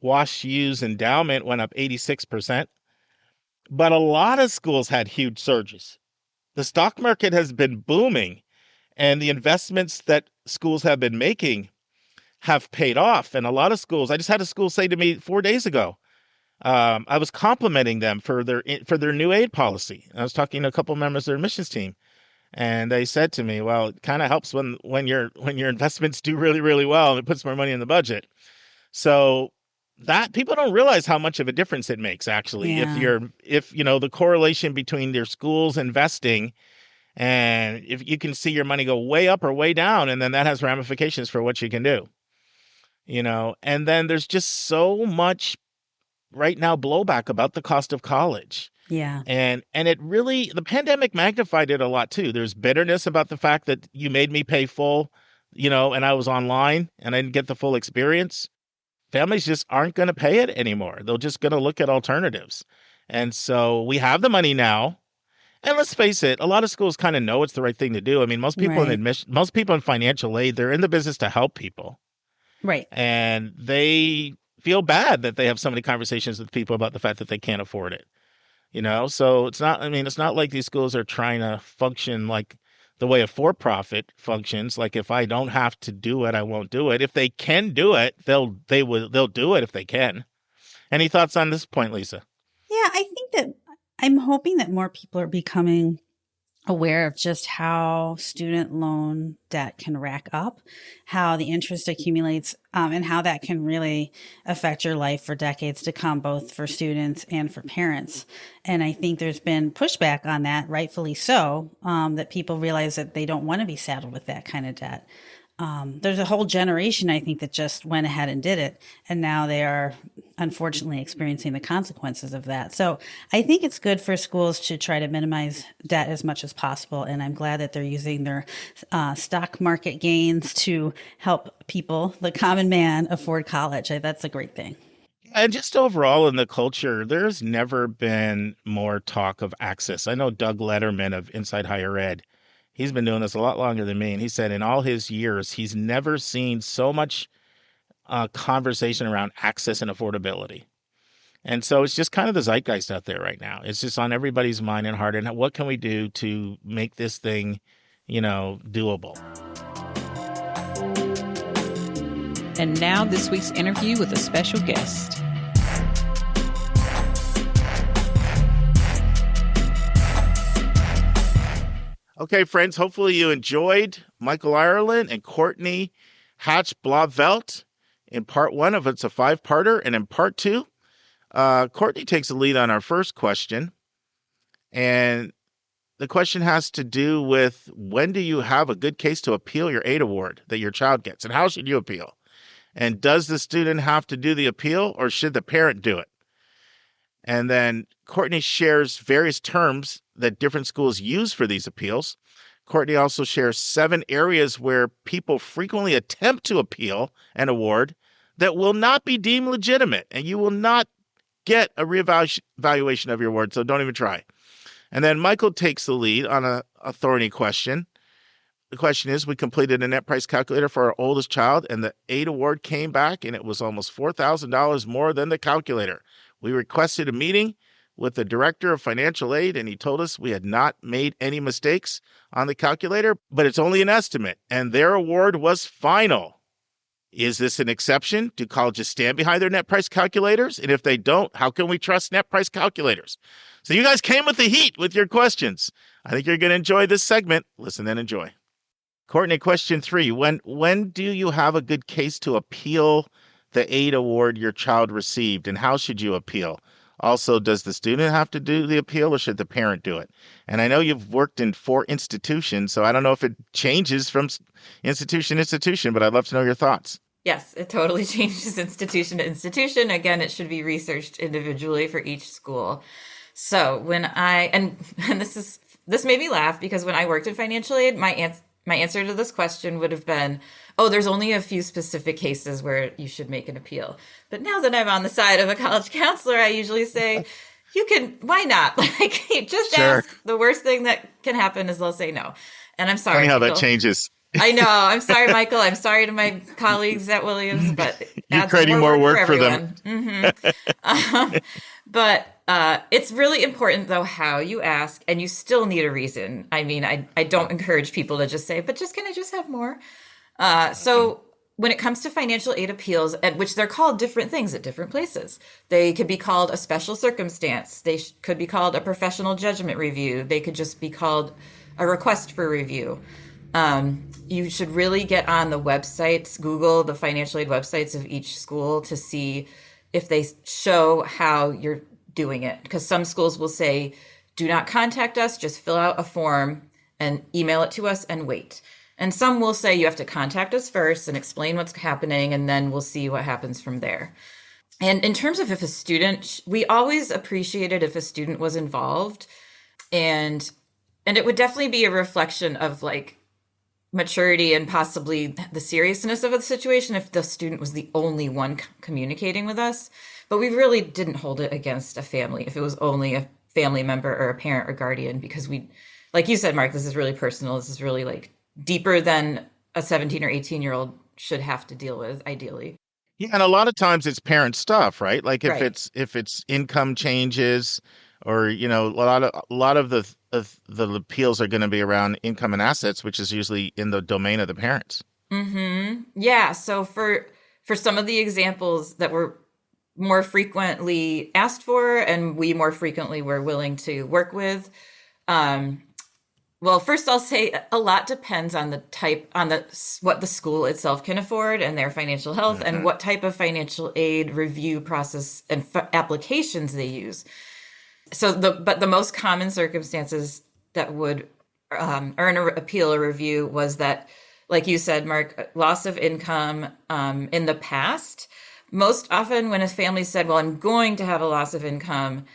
WashU's endowment went up 86%. But a lot of schools had huge surges. The stock market has been booming, and the investments that schools have been making have paid off. And a lot of schools, I just had a school say to me 4 days ago, I was complimenting them for their new aid policy. I was talking to a couple of members of their admissions team, and they said to me, well, it kind of helps when your investments do really, really well and it puts more money in the budget. So that people don't realize how much of a difference it makes, actually. Yeah. If the correlation between your schools investing and if you can see your money go way up or way down, and then that has ramifications for what you can do, and then there's just so much right now blowback about the cost of college. Yeah. And it really, the pandemic magnified it a lot too. There's bitterness about the fact that you made me pay full, and I was online and I didn't get the full experience. Families just aren't going to pay it anymore. They're just going to look at alternatives. And so we have the money now. And let's face it, a lot of schools kind of know it's the right thing to do. I mean, most people most people in financial aid, they're in the business to help people. Right. And they feel bad that they have so many conversations with people about the fact that they can't afford it. So it's not like these schools are trying to function like the way a for-profit functions. Like, if I don't have to do it, I won't do it. If they can do it, they'll do it if they can. Any thoughts on this point, Lisa? Yeah, I think that I'm hoping that more people are becoming aware of just how student loan debt can rack up, how the interest accumulates, and how that can really affect your life for decades to come, both for students and for parents. And I think there's been pushback on that, rightfully so, that people realize that they don't want to be saddled with that kind of debt. There's a whole generation, I think, that just went ahead and did it. And now they are unfortunately experiencing the consequences of that. So I think it's good for schools to try to minimize debt as much as possible. And I'm glad that they're using their stock market gains to help people, the common man, afford college. That's a great thing. And just overall in the culture, there's never been more talk of access. I know Doug Letterman of Inside Higher Ed. He's been doing this a lot longer than me. And he said in all his years, he's never seen so much conversation around access and affordability. And so it's just kind of the zeitgeist out there right now. It's just on everybody's mind and heart. And what can we do to make this thing, doable? And now this week's interview with a special guest. Okay, friends, hopefully you enjoyed Michael Ireland and Courtney Blauvett in part 1 of It's a 5-parter. And in part 2, Courtney takes the lead on our first question. And the question has to do with, when do you have a good case to appeal your aid award that your child gets? And how should you appeal? And does the student have to do the appeal, or should the parent do it? And then Courtney shares various terms that different schools use for these appeals. Courtney also shares 7 areas where people frequently attempt to appeal an award that will not be deemed legitimate, and you will not get a reevaluation of your award, so don't even try. And then Michael takes the lead on a thorny question. The question is, we completed a net price calculator for our oldest child, and the aid award came back, and it was almost $4,000 more than the calculator. We requested a meeting with the director of financial aid, and he told us we had not made any mistakes on the calculator, but it's only an estimate, and their award was final. Is this an exception? Do colleges stand behind their net price calculators? And if they don't, how can we trust net price calculators? So you guys came with the heat with your questions. I think you're going to enjoy this segment. Listen and enjoy. Courtney, question 3. When do you have a good case to appeal the aid award your child received, and how should you appeal? Also, does the student have to do the appeal, or should the parent do it? And I know you've worked in 4 institutions, so I don't know if it changes from institution to institution, but I'd love to know your thoughts. Yes, it totally changes institution to institution. Again, it should be researched individually for each school. So when and this made me laugh, because when I worked in financial aid, my answer to this question would have been, oh, there's only a few specific cases where you should make an appeal. But now that I'm on the side of a college counselor, I usually say, why not? Like, just Sure. ask. The worst thing that can happen is they'll say no. And I'm sorry. Funny how that Michael. changes. I know. I'm sorry, Michael. I'm sorry to my colleagues at Williams, but You're creating more work for them. But it's really important, though, how you ask, and you still need a reason. I mean, I don't encourage people to just say, but can I just have more? So when it comes to financial aid appeals, at which they're called different things at different places, they could be called a special circumstance. They could be called a professional judgment review. They could just be called a request for review. You should really get on the websites, Google the financial aid websites of each school to see if they show how you're doing it. Because some schools will say, do not contact us, just fill out a form and email it to us and wait. And some will say you have to contact us first and explain what's happening, and then we'll see what happens from there. And in terms of if a student, we always appreciated if a student was involved, and it would definitely be a reflection of like maturity and possibly the seriousness of the situation if the student was the only one communicating with us. But we really didn't hold it against a family if it was only a family member or a parent or guardian, because we, like you said, Mark, this is really personal. This is really like deeper than a 17 or 18-year-old should have to deal with, ideally. Yeah, and a lot of times it's parent stuff, right? Like if Right. it's income changes, or a lot of the appeals are going to be around income and assets, which is usually in the domain of the parents. Mm-hmm. Yeah. So for some of the examples that were more frequently asked for, and we more frequently were willing to work with, well, first I'll say a lot depends on what the school itself can afford and their financial health, and what type of financial aid review process and applications they use. So the most common circumstances that would earn an appeal or review was that, like you said, Mark, loss of income in the past. Most often when a family said, well, I'm going to have a loss of income,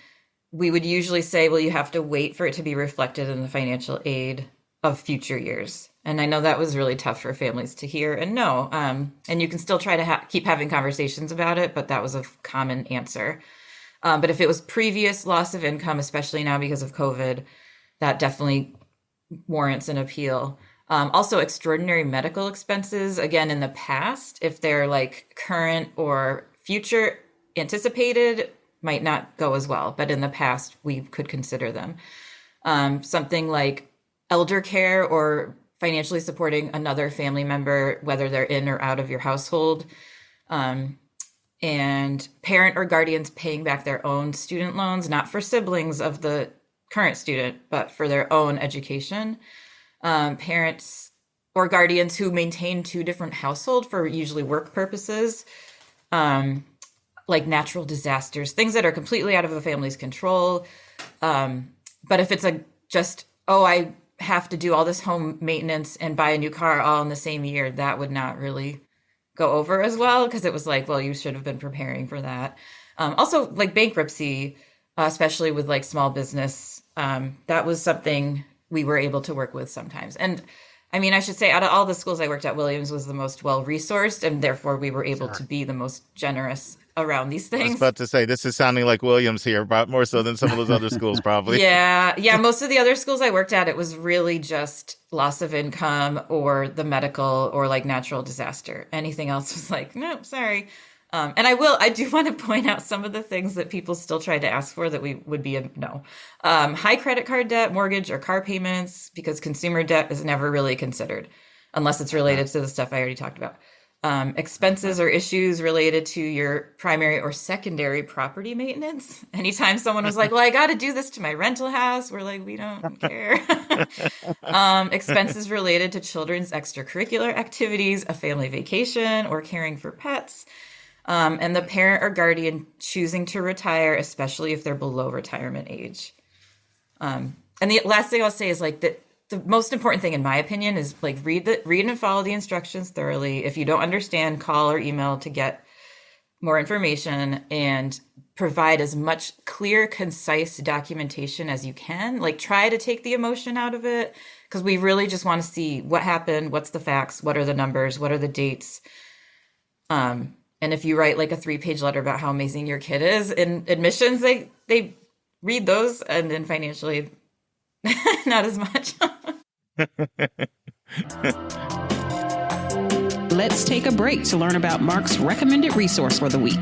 we would usually say, well, you have to wait for it to be reflected in the financial aid of future years. And I know that was really tough for families to hear and know. And you can still try to keep having conversations about it, but that was a common answer. But if it was previous loss of income, especially now because of COVID, that definitely warrants an appeal. Also, extraordinary medical expenses, again, in the past, if they're like current or future anticipated, might not go as well. But in the past, we could consider them. Something like elder care or financially supporting another family member, whether they're in or out of your household. And parent or guardians paying back their own student loans, not for siblings of the current student, but for their own education. Parents or guardians who maintain 2 different households for usually work purposes, like natural disasters, things that are completely out of a family's control. But if it's I have to do all this home maintenance and buy a new car all in the same year, that would not really go over as well, because it was like, well, you should have been preparing for that. Also, like bankruptcy, especially with like small business, that was something we were able to work with sometimes. And I mean, I should say, out of all the schools I worked at, Williams was the most well-resourced, and therefore we were able to be the most generous around these I was things. about to say, this is sounding like Williams here, but more so than some of those other schools, probably. Yeah. Most of the other schools I worked at, it was really just loss of income or the medical or like natural disaster. Anything else was like, no, sorry. And I do want to point out some of the things that people still try to ask for that we would be a no. High credit card debt, mortgage, or car payments, because consumer debt is never really considered unless it's related to the stuff I already talked about. Expenses or issues related to your primary or secondary property maintenance. Anytime someone was like, well, I got to do this to my rental house, we're like, we don't care. Expenses related to children's extracurricular activities, a family vacation, or caring for pets. And the parent or guardian choosing to retire, especially if they're below retirement age. And the last thing I'll say is like that. The most important thing, in my opinion, is like read and follow the instructions thoroughly. If you don't understand, call or email to get more information, and provide as much clear, concise documentation as you can. Like try to take the emotion out of it, because we really just want to see what happened, what's the facts, what are the numbers, what are the dates. And if you write like a 3-page letter about how amazing your kid is in admissions, they read those, and then financially, not as much. Let's take a break to learn about Mark's recommended resource for the week.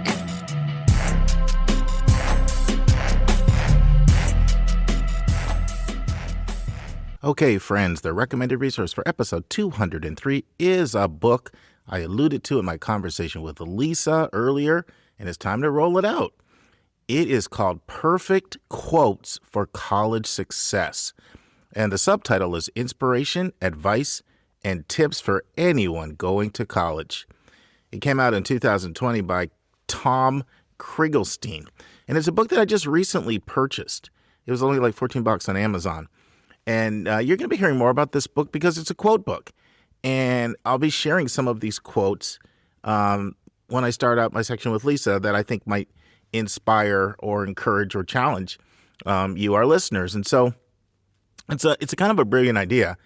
Okay, friends, the recommended resource for episode 203 is a book I alluded to in my conversation with Lisa earlier, and it's time to roll it out. It is called Perfect Quotes for College Success. And the subtitle is Inspiration, Advice, and Tips for Anyone Going to College. It came out in 2020 by Tom Krieglstein. And it's a book that I just recently purchased. It was only like $14 on Amazon. And you're going to be hearing more about this book because it's a quote book. And I'll be sharing some of these quotes when I start out my section with Lisa that I think might inspire or encourage or challenge you, our listeners. And so it's a kind of a brilliant idea.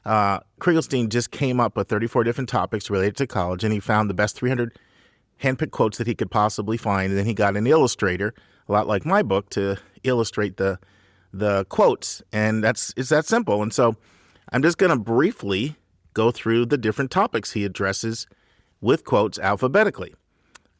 Krieglstein just came up with 34 different topics related to college, and he found the best 300 handpicked quotes that he could possibly find. And then he got an illustrator, a lot like my book, to illustrate the quotes. And it's that simple. And so I'm just going to briefly go through the different topics he addresses with quotes alphabetically.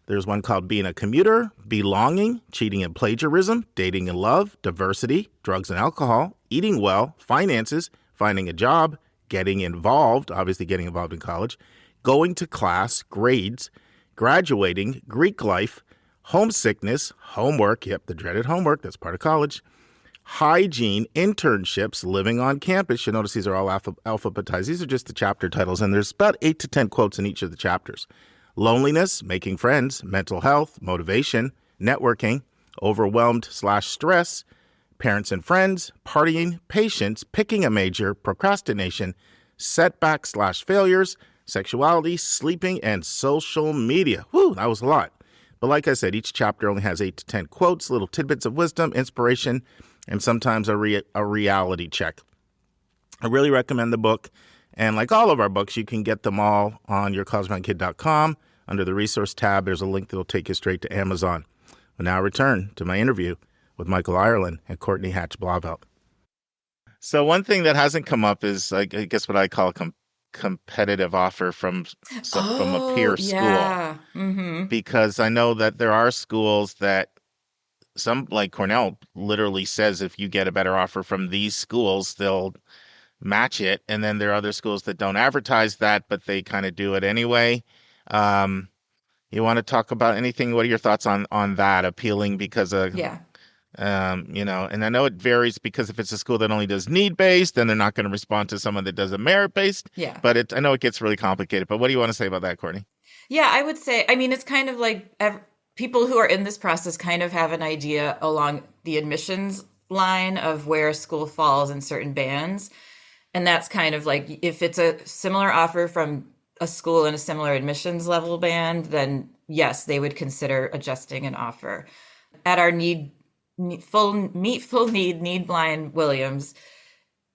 There's one called Being a Commuter, Belonging, Cheating and Plagiarism, Dating and Love, Diversity, Drugs and Alcohol, Eating Well, Finances, Finding a Job, Getting Involved, obviously getting involved in college, Going to Class, Grades, Graduating, Greek Life, Homesickness, Homework, yep, the dreaded homework, that's part of college, Hygiene, Internships, Living on Campus. You'll notice these are all alphabetized. These are just the chapter titles, and there's about 8 to 10 quotes in each of the chapters. Loneliness, Making Friends, Mental Health, Motivation, Networking, Overwhelmed/Stress, Parents and Friends, Partying, Patience, Picking a Major, Procrastination, Setbacks/Failures, Sexuality, Sleeping, and Social Media. Whew, that was a lot. But like I said, each chapter only has 8 to 10 quotes, little tidbits of wisdom, inspiration, and sometimes a reality check. I really recommend the book. And like all of our books, you can get them all on yourcollegemindkid.com. Under the resource tab, there's a link that will take you straight to Amazon. We'll now return to my interview with Michael Ireland and Courtney Hatch Blauvett. So one thing that hasn't come up is, I guess, what I call a competitive offer from a peer school. Mm-hmm. Because I know that there are schools that some, like Cornell, literally says if you get a better offer from these schools, they'll match it. And then there are other schools that don't advertise that, but they kind of do it anyway. You want to talk about anything? What are your thoughts on that appealing because of, and I know it varies because if it's a school that only does need-based, then they're not going to respond to someone that does a merit-based. Yeah. But I know it gets really complicated. But what do you want to say about that, Courtney? Yeah, I would say, I mean, it's kind of like people who are in this process kind of have an idea along the admissions line of where a school falls in certain bands. And that's kind of like, if it's a similar offer from a school in a similar admissions level band, then yes, they would consider adjusting an offer. At our need blind Williams,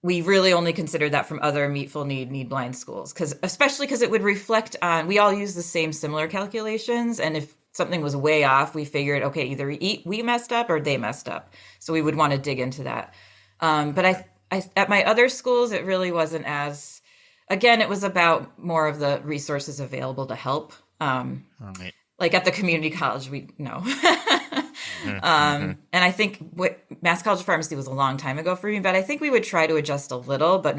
we really only considered that from other meet full need blind schools, especially because it would reflect on, we all use the same similar calculations. And if something was way off, we figured, okay, either we messed up or they messed up. So we would want to dig into that. But I at my other schools, it really wasn't as, again, it was about more of the resources available to help. Right. Like at the community college, we know. And I think Mass College of Pharmacy was a long time ago for me, but I think we would try to adjust a little, but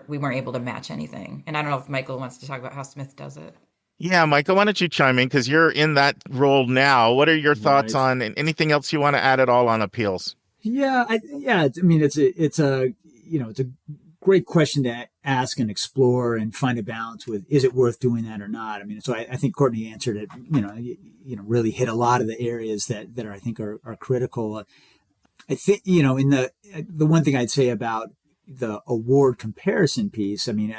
we weren't able to match anything. And I don't know if Michael wants to talk about how Smith does it. Yeah, Michael, why don't you chime in, because you're in that role now. What are your thoughts Right. on, and anything else you want to add at all on appeals? Yeah, it's a great question to ask and explore and find a balance with. Is it worth doing that or not? I mean, so I think Courtney answered it. Really hit a lot of the areas that I think are critical. I think in the one thing I'd say about the award comparison piece. I mean,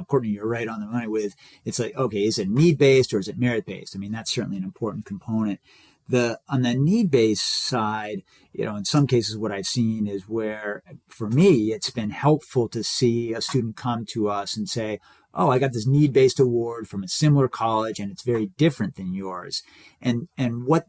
Courtney, you're right on the money with, it's like, okay, is it need based or is it merit based? I mean, that's certainly an important component. On the need-based side, in some cases what I've seen is where, for me, it's been helpful to see a student come to us and say, oh, I got this need-based award from a similar college and it's very different than yours. And what,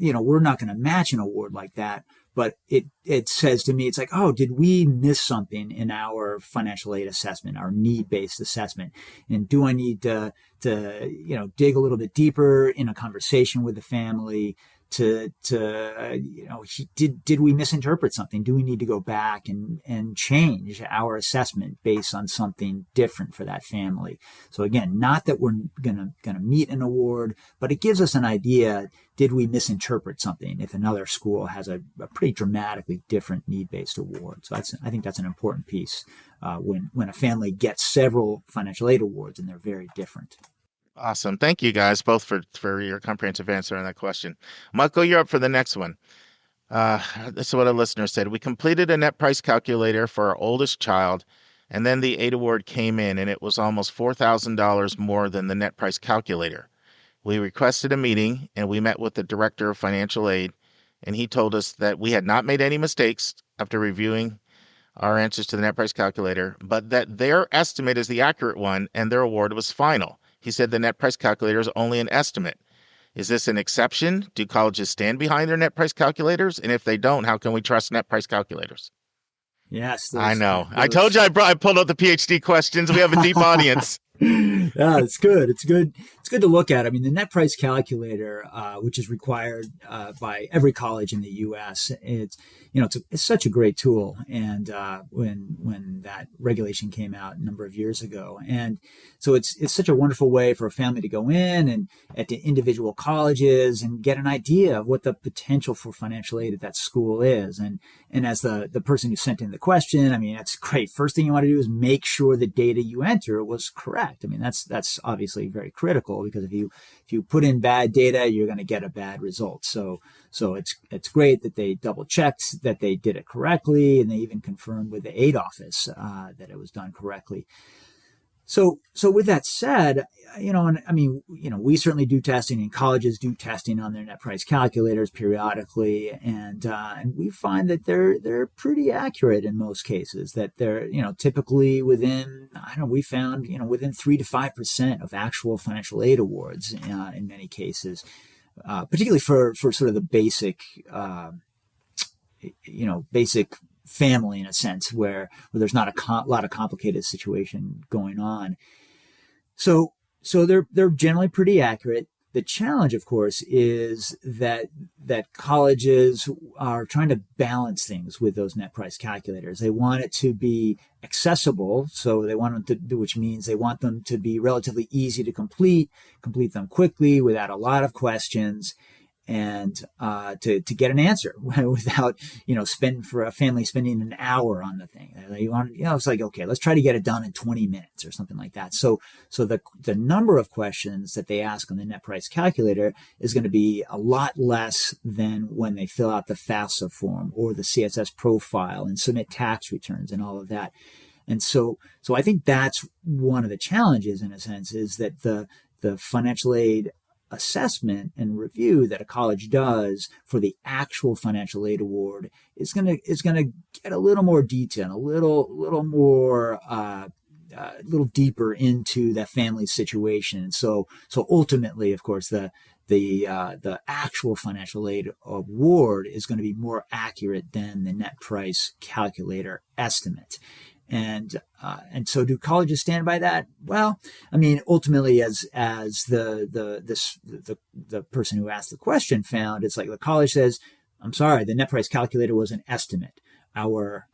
we're not going to match an award like that, but it says to me, it's like, oh, did we miss something in our financial aid assessment, our need-based assessment? And do I need to dig a little bit deeper in a conversation with the family did we misinterpret something? Do we need to go back and change our assessment based on something different for that family? So again, not that we're gonna meet an award, but it gives us an idea. Did we misinterpret something if another school has a pretty dramatically different need-based award? So I think that's an important piece when a family gets several financial aid awards and they're very different. Awesome. Thank you guys both for your comprehensive answer on that question. Michael, you're up for the next one. This is what a listener said. We completed a net price calculator for our oldest child, and then the aid award came in, and it was almost $4,000 more than the net price calculator. We requested a meeting, and we met with the director of financial aid, and he told us that we had not made any mistakes after reviewing our answers to the net price calculator, but that their estimate is the accurate one, and their award was final. He said the net price calculator is only an estimate. Is this an exception? Do colleges stand behind their net price calculators? And if they don't, how can we trust net price calculators? Yes. I know. I told you I pulled out the PhD questions. We have a deep audience. Yeah, it's good. It's good to look at. I mean, the net price calculator, which is required by every college in the U.S., it's such a great tool. And when that regulation came out a number of years ago, and so it's such a wonderful way for a family to go in and at the individual colleges and get an idea of what the potential for financial aid at that school is. And as the person who sent in the question, I mean, that's great. First thing you want to do is make sure the data you enter was correct. I mean, that's obviously very critical, because if you put in bad data, you're going to get a bad result. So it's great that they double checked that they did it correctly, and they even confirmed with the aid office that it was done correctly. So with that said, we certainly do testing, and colleges do testing on their net price calculators periodically, and we find that they're pretty accurate in most cases. That they're typically within, we found within 3 to 5% of actual financial aid awards in many cases, particularly for sort of the basic basic family, in a sense, where there's not a lot of complicated situation going on. So they're generally pretty accurate. The challenge, of course, is that colleges are trying to balance things with those net price calculators. They want it to be accessible, so they want them to do, which means they want them to be relatively easy to complete them quickly without a lot of questions, and to get an answer without for a family spending an hour on the thing. It's like, okay, let's try to get it done in 20 minutes or something like that. So the number of questions that they ask on the net price calculator is going to be a lot less than when they fill out the FAFSA form or the CSS profile and submit tax returns and all of that. And so I think that's one of the challenges, in a sense, is that the financial aid assessment and review that a college does for the actual financial aid award is going to get a little more detail, a little more a little deeper into that family situation. So ultimately, of course, the actual financial aid award is going to be more accurate than the net price calculator estimate. And so do colleges stand by that? Well, I mean, ultimately, as the person who asked the question found, it's like the college says, I'm sorry, the net price calculator was an estimate. Our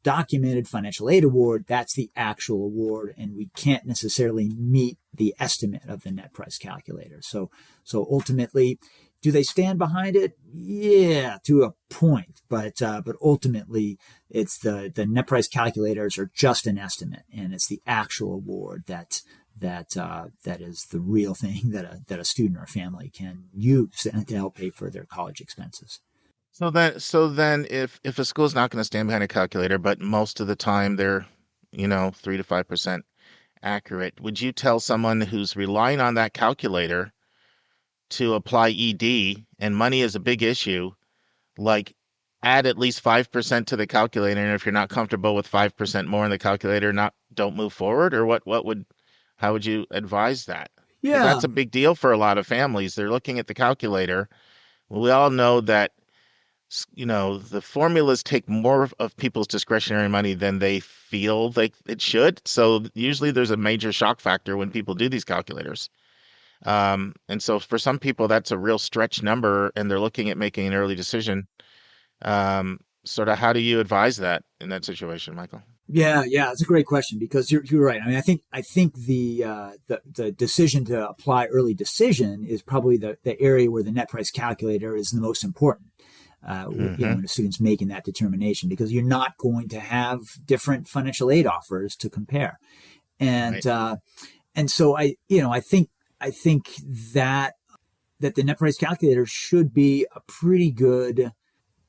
documented financial aid award, that's the actual award, and we can't necessarily meet the estimate of the net price calculator. So ultimately, do they stand behind it? Yeah, to a point, but ultimately, it's the net price calculators are just an estimate, and it's the actual award that is the real thing that a student or a family can use to help pay for their college expenses. So then if a school's not going to stand behind a calculator, but most of the time they're, 3 to 5% accurate, would you tell someone who's relying on that calculator to apply ED and money is a big issue, like add at least 5% to the calculator, and if you're not comfortable with 5% more in the calculator, don't move forward? Or how would you advise that? 'Cause Yeah. that's a big deal for a lot of families. They're looking at the calculator. Well, we all know that the formulas take more of people's discretionary money than they feel like it should. So usually there's a major shock factor when people do these calculators. And so for some people, that's a real stretch number, and they're looking at making an early decision. Sort of how do you advise that in that situation, Michael? Yeah, it's a great question, because you're right. I mean, I think the decision to apply early decision is probably the area where the net price calculator is the most important. When a student's making that determination, because you're not going to have different financial aid offers to compare, and Right. And so I think that the net price calculator should be a pretty good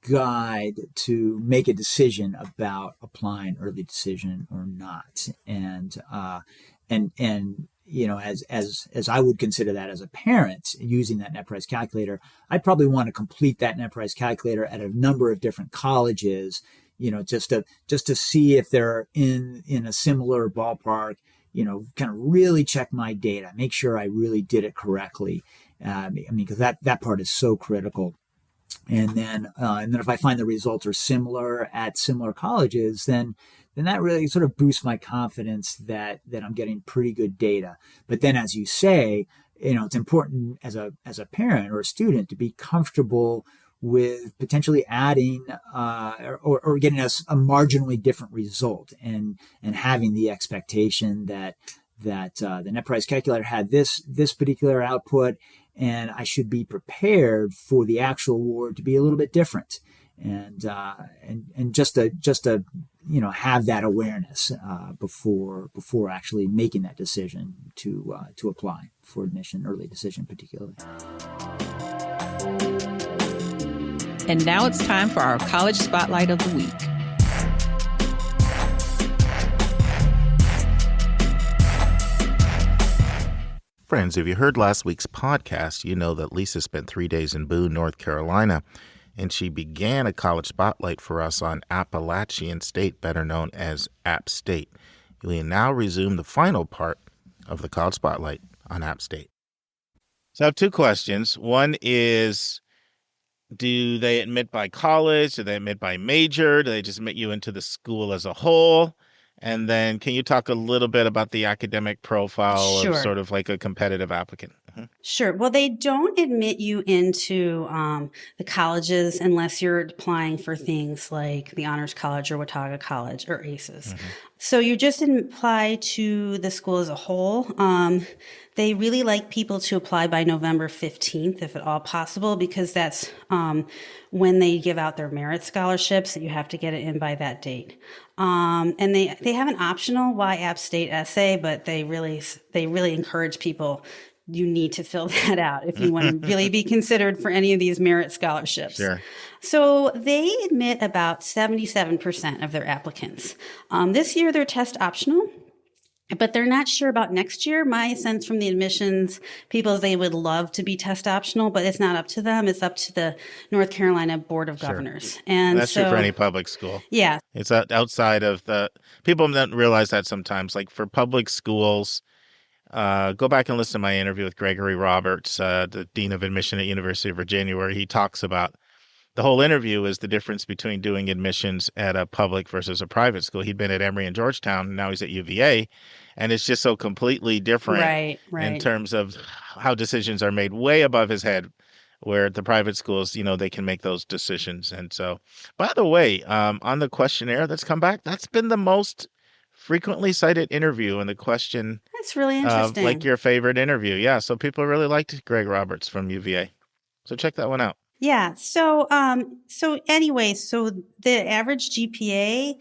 guide to make a decision about applying early decision or not, and as I would consider that as a parent using that net price calculator, I'd probably want to complete that net price calculator at a number of different colleges, just to see if they're in a similar ballpark, kind of really check my data, make sure I really did it correctly. Because that part is so critical. And then if I find the results are similar at similar colleges, then that really sort of boosts my confidence that I'm getting pretty good data. But then, as you say, it's important as a parent or a student to be comfortable with potentially adding or getting us a marginally different result, and having the expectation that the net price calculator had this particular output, and I should be prepared for the actual award to be a little bit different, and just to have that awareness before actually making that decision to apply for admission, early decision particularly. And now it's time for our College Spotlight of the Week. Friends, if you heard last week's podcast, you know that Lisa spent 3 days in Boone, North Carolina, and she began a college spotlight for us on Appalachian State, better known as App State. We now resume the final part of the college spotlight on App State. So I have two questions. One is, do they admit by college? Do they admit by major? Do they just admit you into the school as a whole? And then can you talk a little bit about the academic profile Sure. of sort of like a competitive applicant? Sure. Well, they don't admit you into the colleges unless you're applying for things like the Honors College or Watauga College or ACES. Mm-hmm. So you just apply to the school as a whole. They really like people to apply by November 15th, if at all possible, because that's when they give out their merit scholarships, that you have to get it in by that date. And they have an optional Y App State essay, but they really encourage people, you need to fill that out if you want to really be considered for any of these merit scholarships. Sure. So they admit about 77% of their applicants. This year, they're test optional. but they're not sure about next year. My sense from the admissions people is they would love to be test optional, but it's not up to them. It's up to the North Carolina Board of Governors. And that's so, true for any public school. yeah. It's outside of the people don't realize that sometimes. Like for public schools, go back and listen to my interview with Gregory Roberts, the Dean of Admission at University of Virginia, where he talks about the whole interview is the difference between doing admissions at a public versus a private school. He'd been at Emory and Georgetown, and now he's at UVA, and it's just so completely different Right. in terms of how decisions are made way above his head, where at the private schools, they can make those decisions. And so, by the way, on the questionnaire that's come back, that's been the most frequently cited interview in the question. That's really interesting. Like your favorite interview. Yeah, so people really liked Greg Roberts from UVA. So check that one out. Yeah. So the average GPA,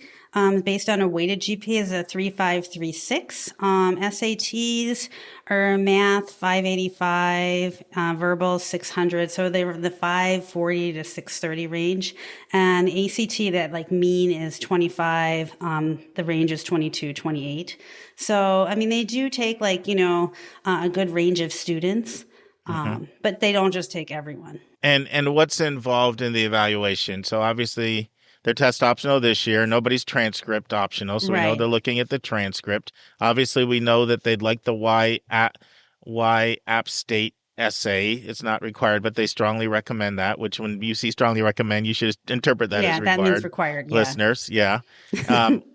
based on a weighted GPA is a 3.536. SATs are math 585, verbal 600. So they were the 540 to 630 range, and ACT that like mean is 25. The range is 22, 28. So, I mean, they do take like, a good range of students. But they don't just take everyone. And what's involved in the evaluation? So obviously they're test optional this year. Nobody's transcript optional, so we know they're looking at the transcript. Obviously, we know that they'd like the Y App State essay. It's not required, but they strongly recommend that, which when you see strongly recommend, you should interpret that as required. Yeah, that means required, listeners. Yeah.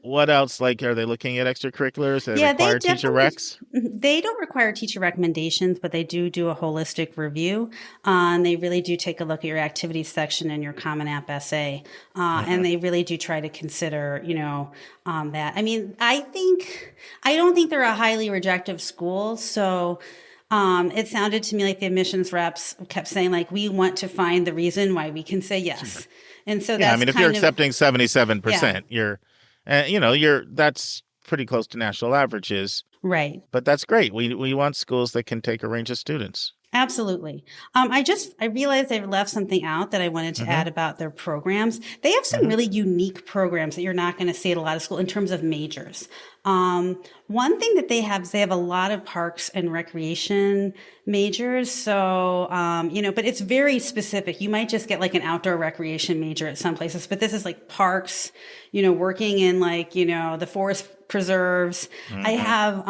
What else? Like, are they looking at extracurriculars? They require teacher recs? They don't require teacher recommendations, but they do a holistic review. And they really do take a look at your activities section and your Common App essay. And they really do try to consider, that. I mean, I don't think they're a highly rejective school. So, it sounded to me like the admissions reps kept saying, like, we want to find the reason why we can say yes. And so that's if you're accepting 77%, that's pretty close to national averages. Right. But that's great. We want schools that can take a range of students. Absolutely. I realized I left something out that I wanted to add about their programs. They have some really unique programs that you're not going to see at a lot of schools in terms of majors. One thing that they have is they have a lot of parks and recreation majors. So, but it's very specific. You might just get like an outdoor recreation major at some places, but this is like parks, working in like, the forest preserves. I have,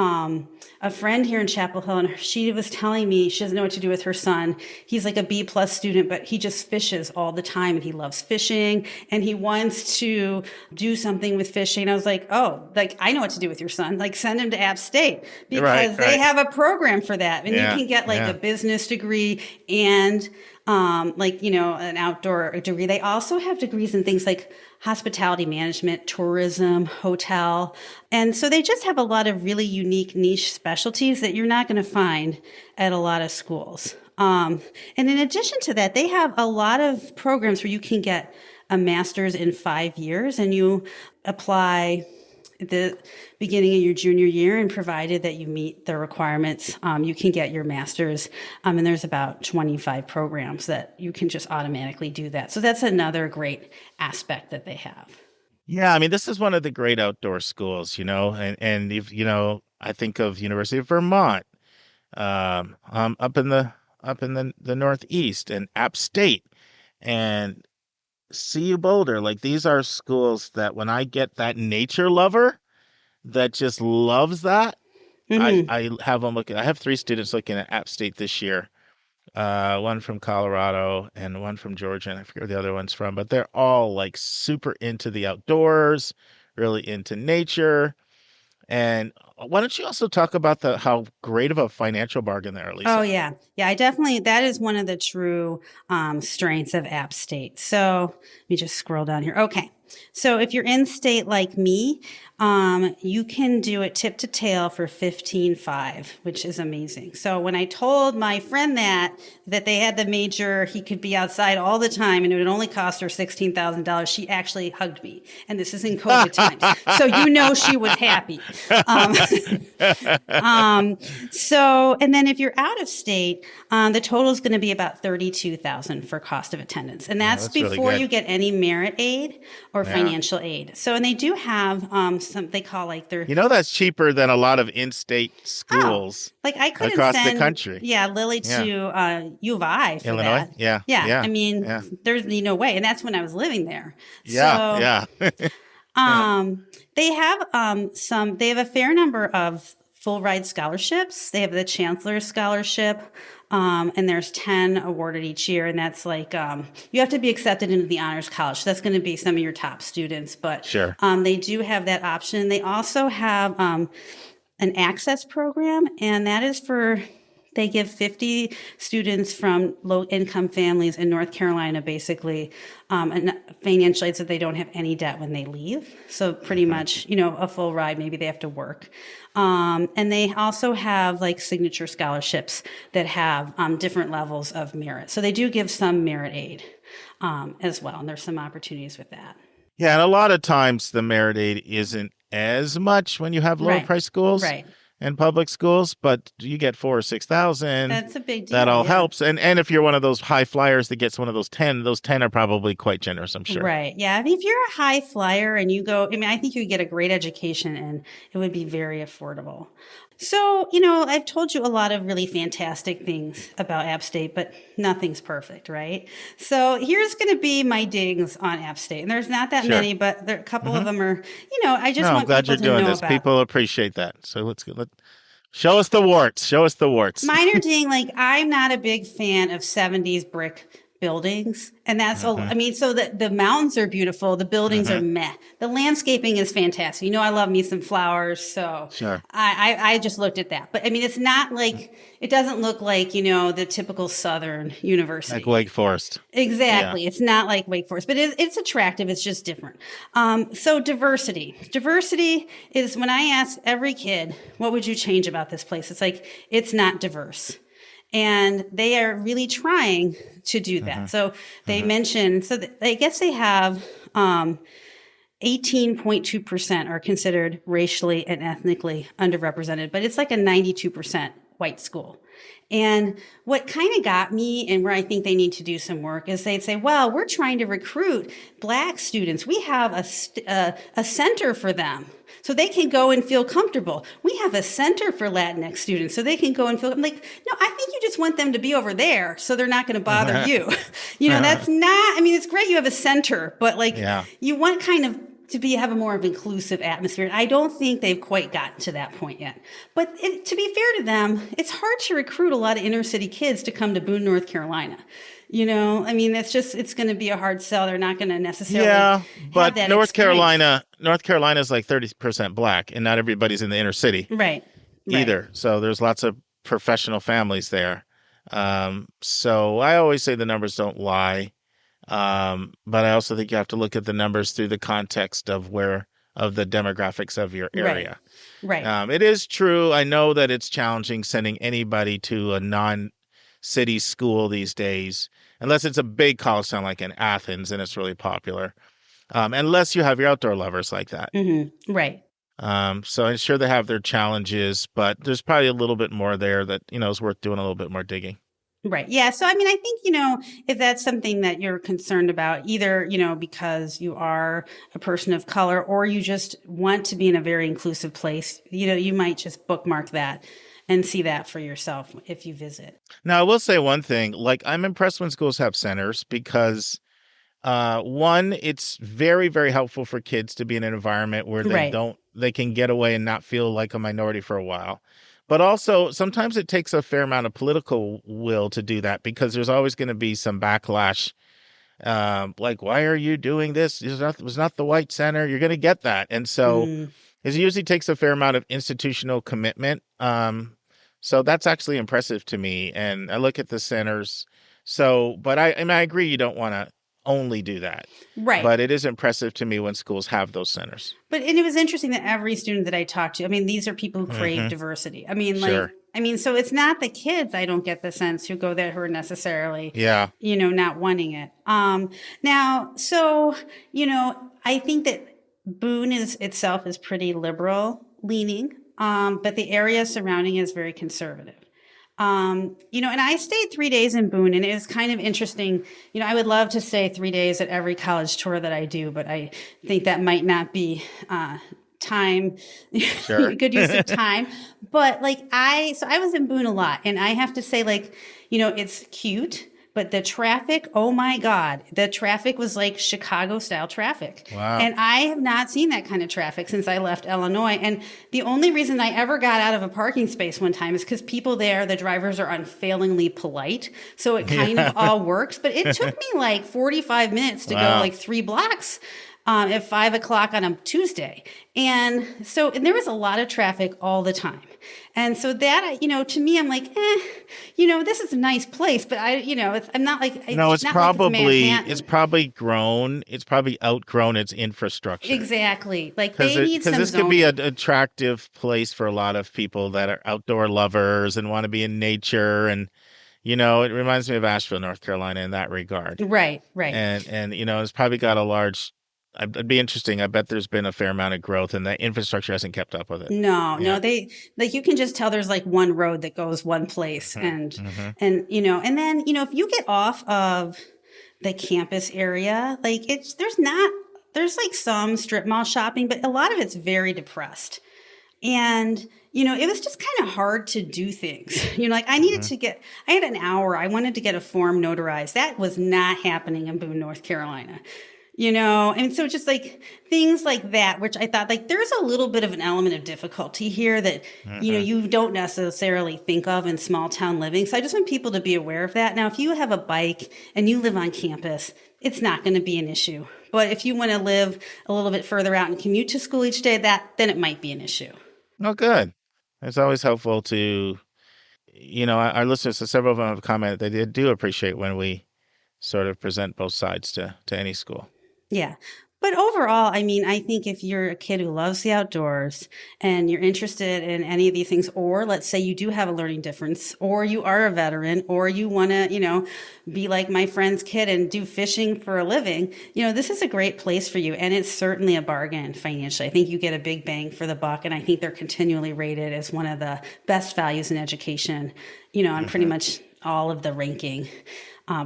a friend here in Chapel Hill, and she was telling me she doesn't know what to do with her son. He's like a B+ student, but he just fishes all the time, and he loves fishing, and he wants to do something with fishing. I was like, oh, like I know what to do with your son. Like send him to App State because they have a program for that, and you can get like a business degree and an outdoor degree. They also have degrees in things like hospitality management, tourism, hotel. And so they just have a lot of really unique niche specialties that you're not going to find at a lot of schools. And in addition to that, they have a lot of programs where you can get a master's in 5 years, and you apply at the beginning of your junior year, and provided that you meet the requirements, you can get your master's. And there's about 25 programs that you can just automatically do that. So that's another great aspect that they have. Yeah, I mean, this is one of the great outdoor schools, and if, I think of University of Vermont, up in the Northeast, and App State, and CU Boulder. Like, these are schools that when I get that nature lover that just loves that, I have them looking. I have 3 students looking at App State this year. One from Colorado and one from Georgia, and I forget where the other one's from, but they're all like super into the outdoors, really into nature. And why don't you also talk about how great of a financial bargain there, Lisa? Oh, yeah. Yeah, that is one of the true strengths of App State. So let me just scroll down here. Okay. So if you're in state like me, you can do it tip to tail for $15,500, which is amazing. So when I told my friend that they had the major, he could be outside all the time and it would only cost her $16,000, she actually hugged me. And this is in COVID times. So she was happy. And then if you're out of state, the total is going to be about $32,000 for cost of attendance. And that's before really you get any merit aid or or Yeah. financial aid. So, and they do have some they call like their That's cheaper than a lot of in-state oh, schools like I couldn't across the send country. Lily Yeah. to U of I for Illinois? that. Yeah. Yeah, Yeah. I mean, Yeah. there's no way, and that's when I was living there. Yeah. So, Yeah. they have they have a fair number of full ride scholarships. They have the Chancellor's Scholarship, and there's 10 awarded each year, and that's like you have to be accepted into the Honors College. So that's going to be some of your top students, but Sure. they do have that option. They also have an access program, and that is they give 50 students from low-income families in North Carolina, basically, financial aid so they don't have any debt when they leave. So pretty much, a full ride, maybe they have to work. And they also have like signature scholarships that have different levels of merit. So they do give some merit aid as well, and there's some opportunities with that. Yeah, and a lot of times the merit aid isn't as much when you have lower Right. price schools Right. and public schools, but you get 4,000 or 6,000. That's a big deal. That all yeah. helps. And if you're one of those high flyers that gets one of those 10 are probably quite generous, I'm sure. Right. Yeah. I mean, if you're a high flyer and you go, I think you get a great education and it would be very affordable. So, I've told you a lot of really fantastic things about App State, but nothing's perfect, right? So here's going to be my dings on App State. And there's not that Sure. many, but a couple of them are, I just No, I'm want glad people you're to doing know this. about. People appreciate that. So let's show us the warts. Show us the warts. Minor ding, like I'm not a big fan of 70s brick buildings. And that's, so the mountains are beautiful. The buildings are meh. The landscaping is fantastic. I love me some flowers. So Sure. I just looked at that. But it's not like, it doesn't look like, the typical Southern university. Like Wake Forest. Exactly. Yeah. It's not like Wake Forest, but it's attractive. It's just different. So diversity. Diversity is when I ask every kid, what would you change about this place? It's like, it's not diverse. And they are really trying to do that. So they mentioned, I guess they have 18.2% are considered racially and ethnically underrepresented, but it's like a 92% white school. And what kind of got me and where I think they need to do some work is they'd say, well, we're trying to recruit Black students. We have a center for them so they can go and feel comfortable. We have a center for Latinx students so they can go and feel, I'm like, no, I think you just want them to be over there so they're not going to bother you. That's not, it's great you have a center, but you want kind of to have a more of inclusive atmosphere. And I don't think they've quite gotten to that point yet. But to be fair to them, it's hard to recruit a lot of inner city kids to come to Boone, North Carolina. It's going to be a hard sell. They're not going to necessarily Yeah, but have that North experience. Carolina is like 30% Black, and not everybody's in the inner city. Right. Either. So there's lots of professional families there. So I always say the numbers don't lie. But I also think you have to look at the numbers through the context of the demographics of your area. Right. It is true. I know that it's challenging sending anybody to a non-city school these days, unless it's a big college town like in Athens and it's really popular. Unless you have your outdoor lovers like that. Mm-hmm. Right. So I'm sure they have their challenges, but there's probably a little bit more there that, is worth doing a little bit more digging. Right. Yeah. So, I think, if that's something that you're concerned about, either, because you are a person of color or you just want to be in a very inclusive place, you might just bookmark that and see that for yourself if you visit. Now, I will say one thing, I'm impressed when schools have centers because one, it's very, very helpful for kids to be in an environment where they can get away and not feel like a minority for a while. But also, sometimes it takes a fair amount of political will to do that because there's always going to be some backlash. Why are you doing this? It was not the white center. You're going to get that. And so it usually takes a fair amount of institutional commitment. So that's actually impressive to me. And I look at the centers. So, but I agree you don't want to only do that. Right. But it is impressive to me when schools have those centers. And it was interesting that every student that I talked to, these are people who crave diversity. Sure. So it's not the kids, I don't get the sense, who go there who are necessarily, not wanting it. I think that Boone itself is pretty liberal leaning, but the area surrounding is very conservative. And I stayed 3 days in Boone, and it was kind of interesting. I would love to stay 3 days at every college tour that I do, but I think that might not be time, Sure. good use of time. But so I was in Boone a lot, and I have to say, it's cute. But the traffic, oh my God, the traffic was like Chicago style traffic. Wow. And I have not seen that kind of traffic since I left Illinois. And the only reason I ever got out of a parking space one time is because people there, the drivers are unfailingly polite. So it kind of all works. But it took me like 45 minutes to go like 3 blocks at 5 o'clock on a Tuesday. And there was a lot of traffic all the time. And so that, to me, I'm like, this is a nice place, but I'm not like, No, it's not probably, like it's probably outgrown its infrastructure. Exactly. Like they need some Because this could be an attractive place for a lot of people that are outdoor lovers and want to be in nature. And, it reminds me of Asheville, North Carolina in that regard. Right. And it's probably got a large, it'd be interesting. I bet there's been a fair amount of growth and the infrastructure hasn't kept up with it. No, they you can just tell there's like one road that goes one place. And then, if you get off of the campus area, there's like some strip mall shopping, but a lot of it's very depressed. And, it was just kind of hard to do things. I needed I had an hour. I wanted to get a form notarized. That was not happening in Boone, North Carolina. And so just like things like that, which I thought there's a little bit of an element of difficulty here that, you don't necessarily think of in small town living. So I just want people to be aware of that. Now, if you have a bike and you live on campus, it's not going to be an issue. But if you want to live a little bit further out and commute to school each day, then it might be an issue. Oh, good. It's always helpful to, our listeners, several of them have commented they do appreciate when we sort of present both sides to any school. Yeah. But overall, I think if you're a kid who loves the outdoors and you're interested in any of these things, or let's say you do have a learning difference, or you are a veteran, or you want to, be like my friend's kid and do fishing for a living, this is a great place for you. And it's certainly a bargain financially. I think you get a big bang for the buck. And I think they're continually rated as one of the best values in education, on pretty much all of the ranking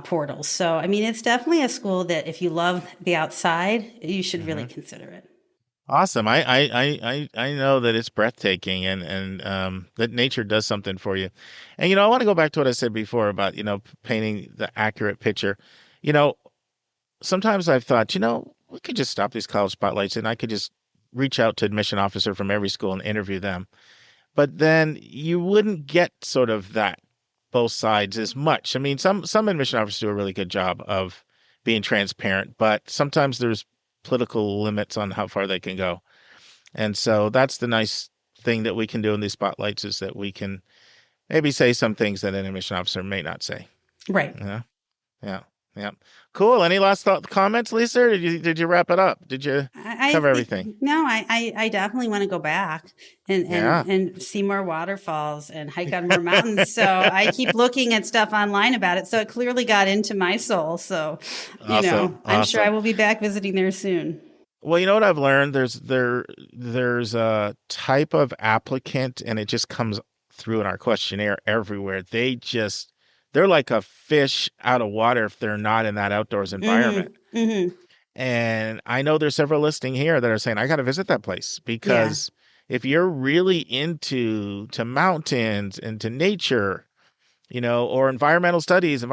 portals. So, it's definitely a school that if you love the outside, you should really consider it. Awesome. I know that it's breathtaking and that nature does something for you. And, I want to go back to what I said before about, painting the accurate picture. Sometimes I've thought, we could just stop these college spotlights and I could just reach out to admission officer from every school and interview them. But then you wouldn't get sort of that both sides as much. Some admission officers do a really good job of being transparent, but sometimes there's political limits on how far they can go. And so that's the nice thing that we can do in these spotlights is that we can maybe say some things that an admission officer may not say. Right. Yeah. Cool. Any last comments, Lisa? Or did you wrap it up? Did you cover everything? No, I definitely want to go back and see more waterfalls and hike on more mountains. So I keep looking at stuff online about it. So it clearly got into my soul. So, I'm sure I will be back visiting there soon. Well, you know what I've learned? There's a type of applicant, and it just comes through in our questionnaire everywhere. They're like a fish out of water if they're not in that outdoors environment. Mm-hmm. And I know there's several listening here that are saying, I got to visit that place because if you're really into mountains and to nature, or environmental studies,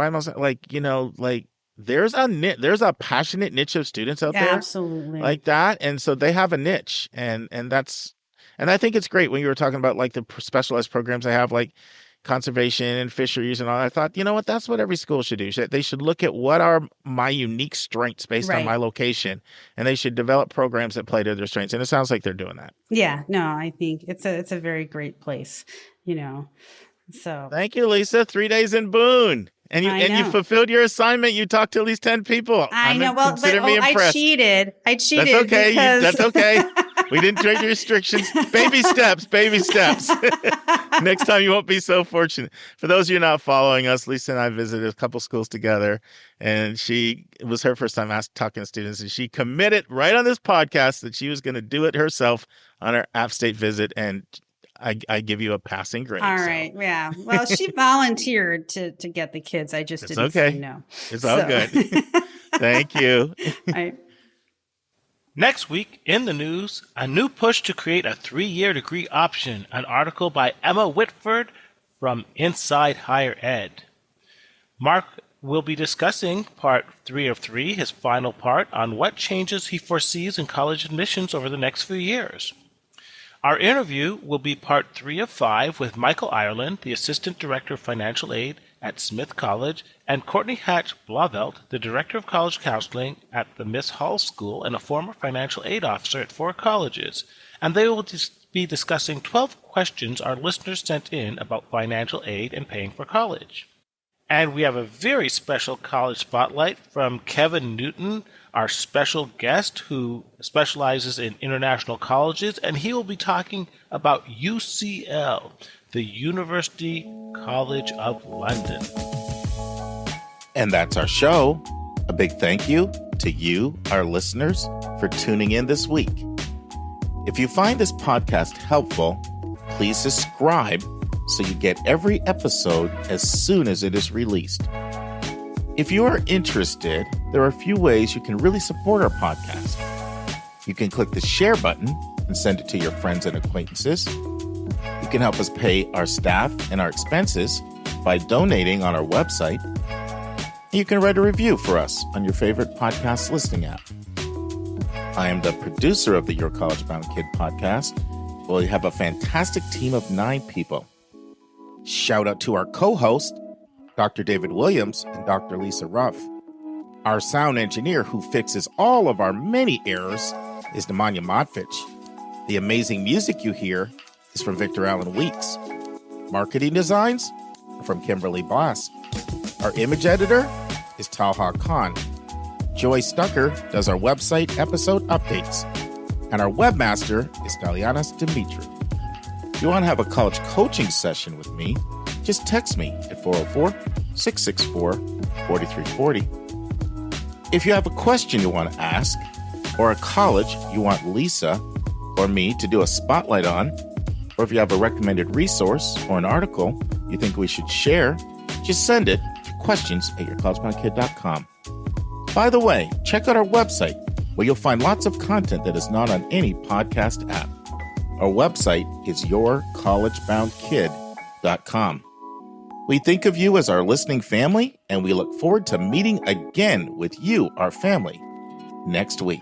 there's a passionate niche of students out there. Absolutely. Like that. And so they have a niche and I think it's great when you were talking about like the specialized programs they have, like conservation and fisheries and all. I thought, that's what every school should do. They should look at what are my unique strengths based on my location, and they should develop programs that play to their strengths. And it sounds like they're doing that. Yeah, no, I think it's a very great place, So thank you, Lisa. 3 days in Boone. And you fulfilled your assignment. You talked to at least 10 people. I know. Well, I cheated. That's okay. That's okay. We didn't break restrictions. Baby steps. Next time you won't be so fortunate. For those of you not following us, Lisa and I visited a couple schools together, and it was her first time talking to students, and she committed right on this podcast that she was going to do it herself on her App State visit. And I give you a passing grade. All so. right. Yeah. Well, she volunteered to get the kids. I just It's didn't okay. say no. It's all good. Thank you. All right. Next week in the news, a new push to create a 3-year degree option, an article by Emma Whitford from Inside Higher Ed. Mark will be discussing part 3 of 3, his final part, on what changes he foresees in college admissions over the next few years. Our interview will be part 3 of 5 with Michael Ireland, the Assistant Director of Financial Aid at Smith College, and Courtney Hatch Blauvett, the Director of College Counseling at the Miss Hall School and a former financial aid officer at 4 colleges. And they will be discussing 12 questions our listeners sent in about financial aid and paying for college. And we have a very special college spotlight from Kevin Newton, our special guest who specializes in international colleges, and he will be talking about UCL, the University College of London. And that's our show. A big thank you to you, our listeners, for tuning in this week. If you find this podcast helpful, please subscribe so you get every episode as soon as it is released. If you are interested, there are a few ways you can really support our podcast. You can click the share button and send it to your friends and acquaintances. You can help us pay our staff and our expenses by donating on our website. And you can write a review for us on your favorite podcast listening app. I am the producer of the Your College Bound Kid podcast. We have a fantastic team of 9 people. Shout out to our co-host, Dr. David Williams and Dr. Lisa Ruff. Our sound engineer who fixes all of our many errors is Nemanja Motvich. The amazing music you hear is from Victor Allen Weeks. Marketing designs are from Kimberly Blass. Our image editor is Talha Khan. Joy Stucker does our website episode updates. And our webmaster is Dalianas Dimitri. If you want to have a college coaching session with me, just text me at 404-664-4340. If you have a question you want to ask, or a college you want Lisa or me to do a spotlight on, or if you have a recommended resource or an article you think we should share, just send it to questions@yourcollegeboundkid.com. By the way, check out our website where you'll find lots of content that is not on any podcast app. Our website is yourcollegeboundkid.com. We think of you as our listening family, and we look forward to meeting again with you, our family, next week.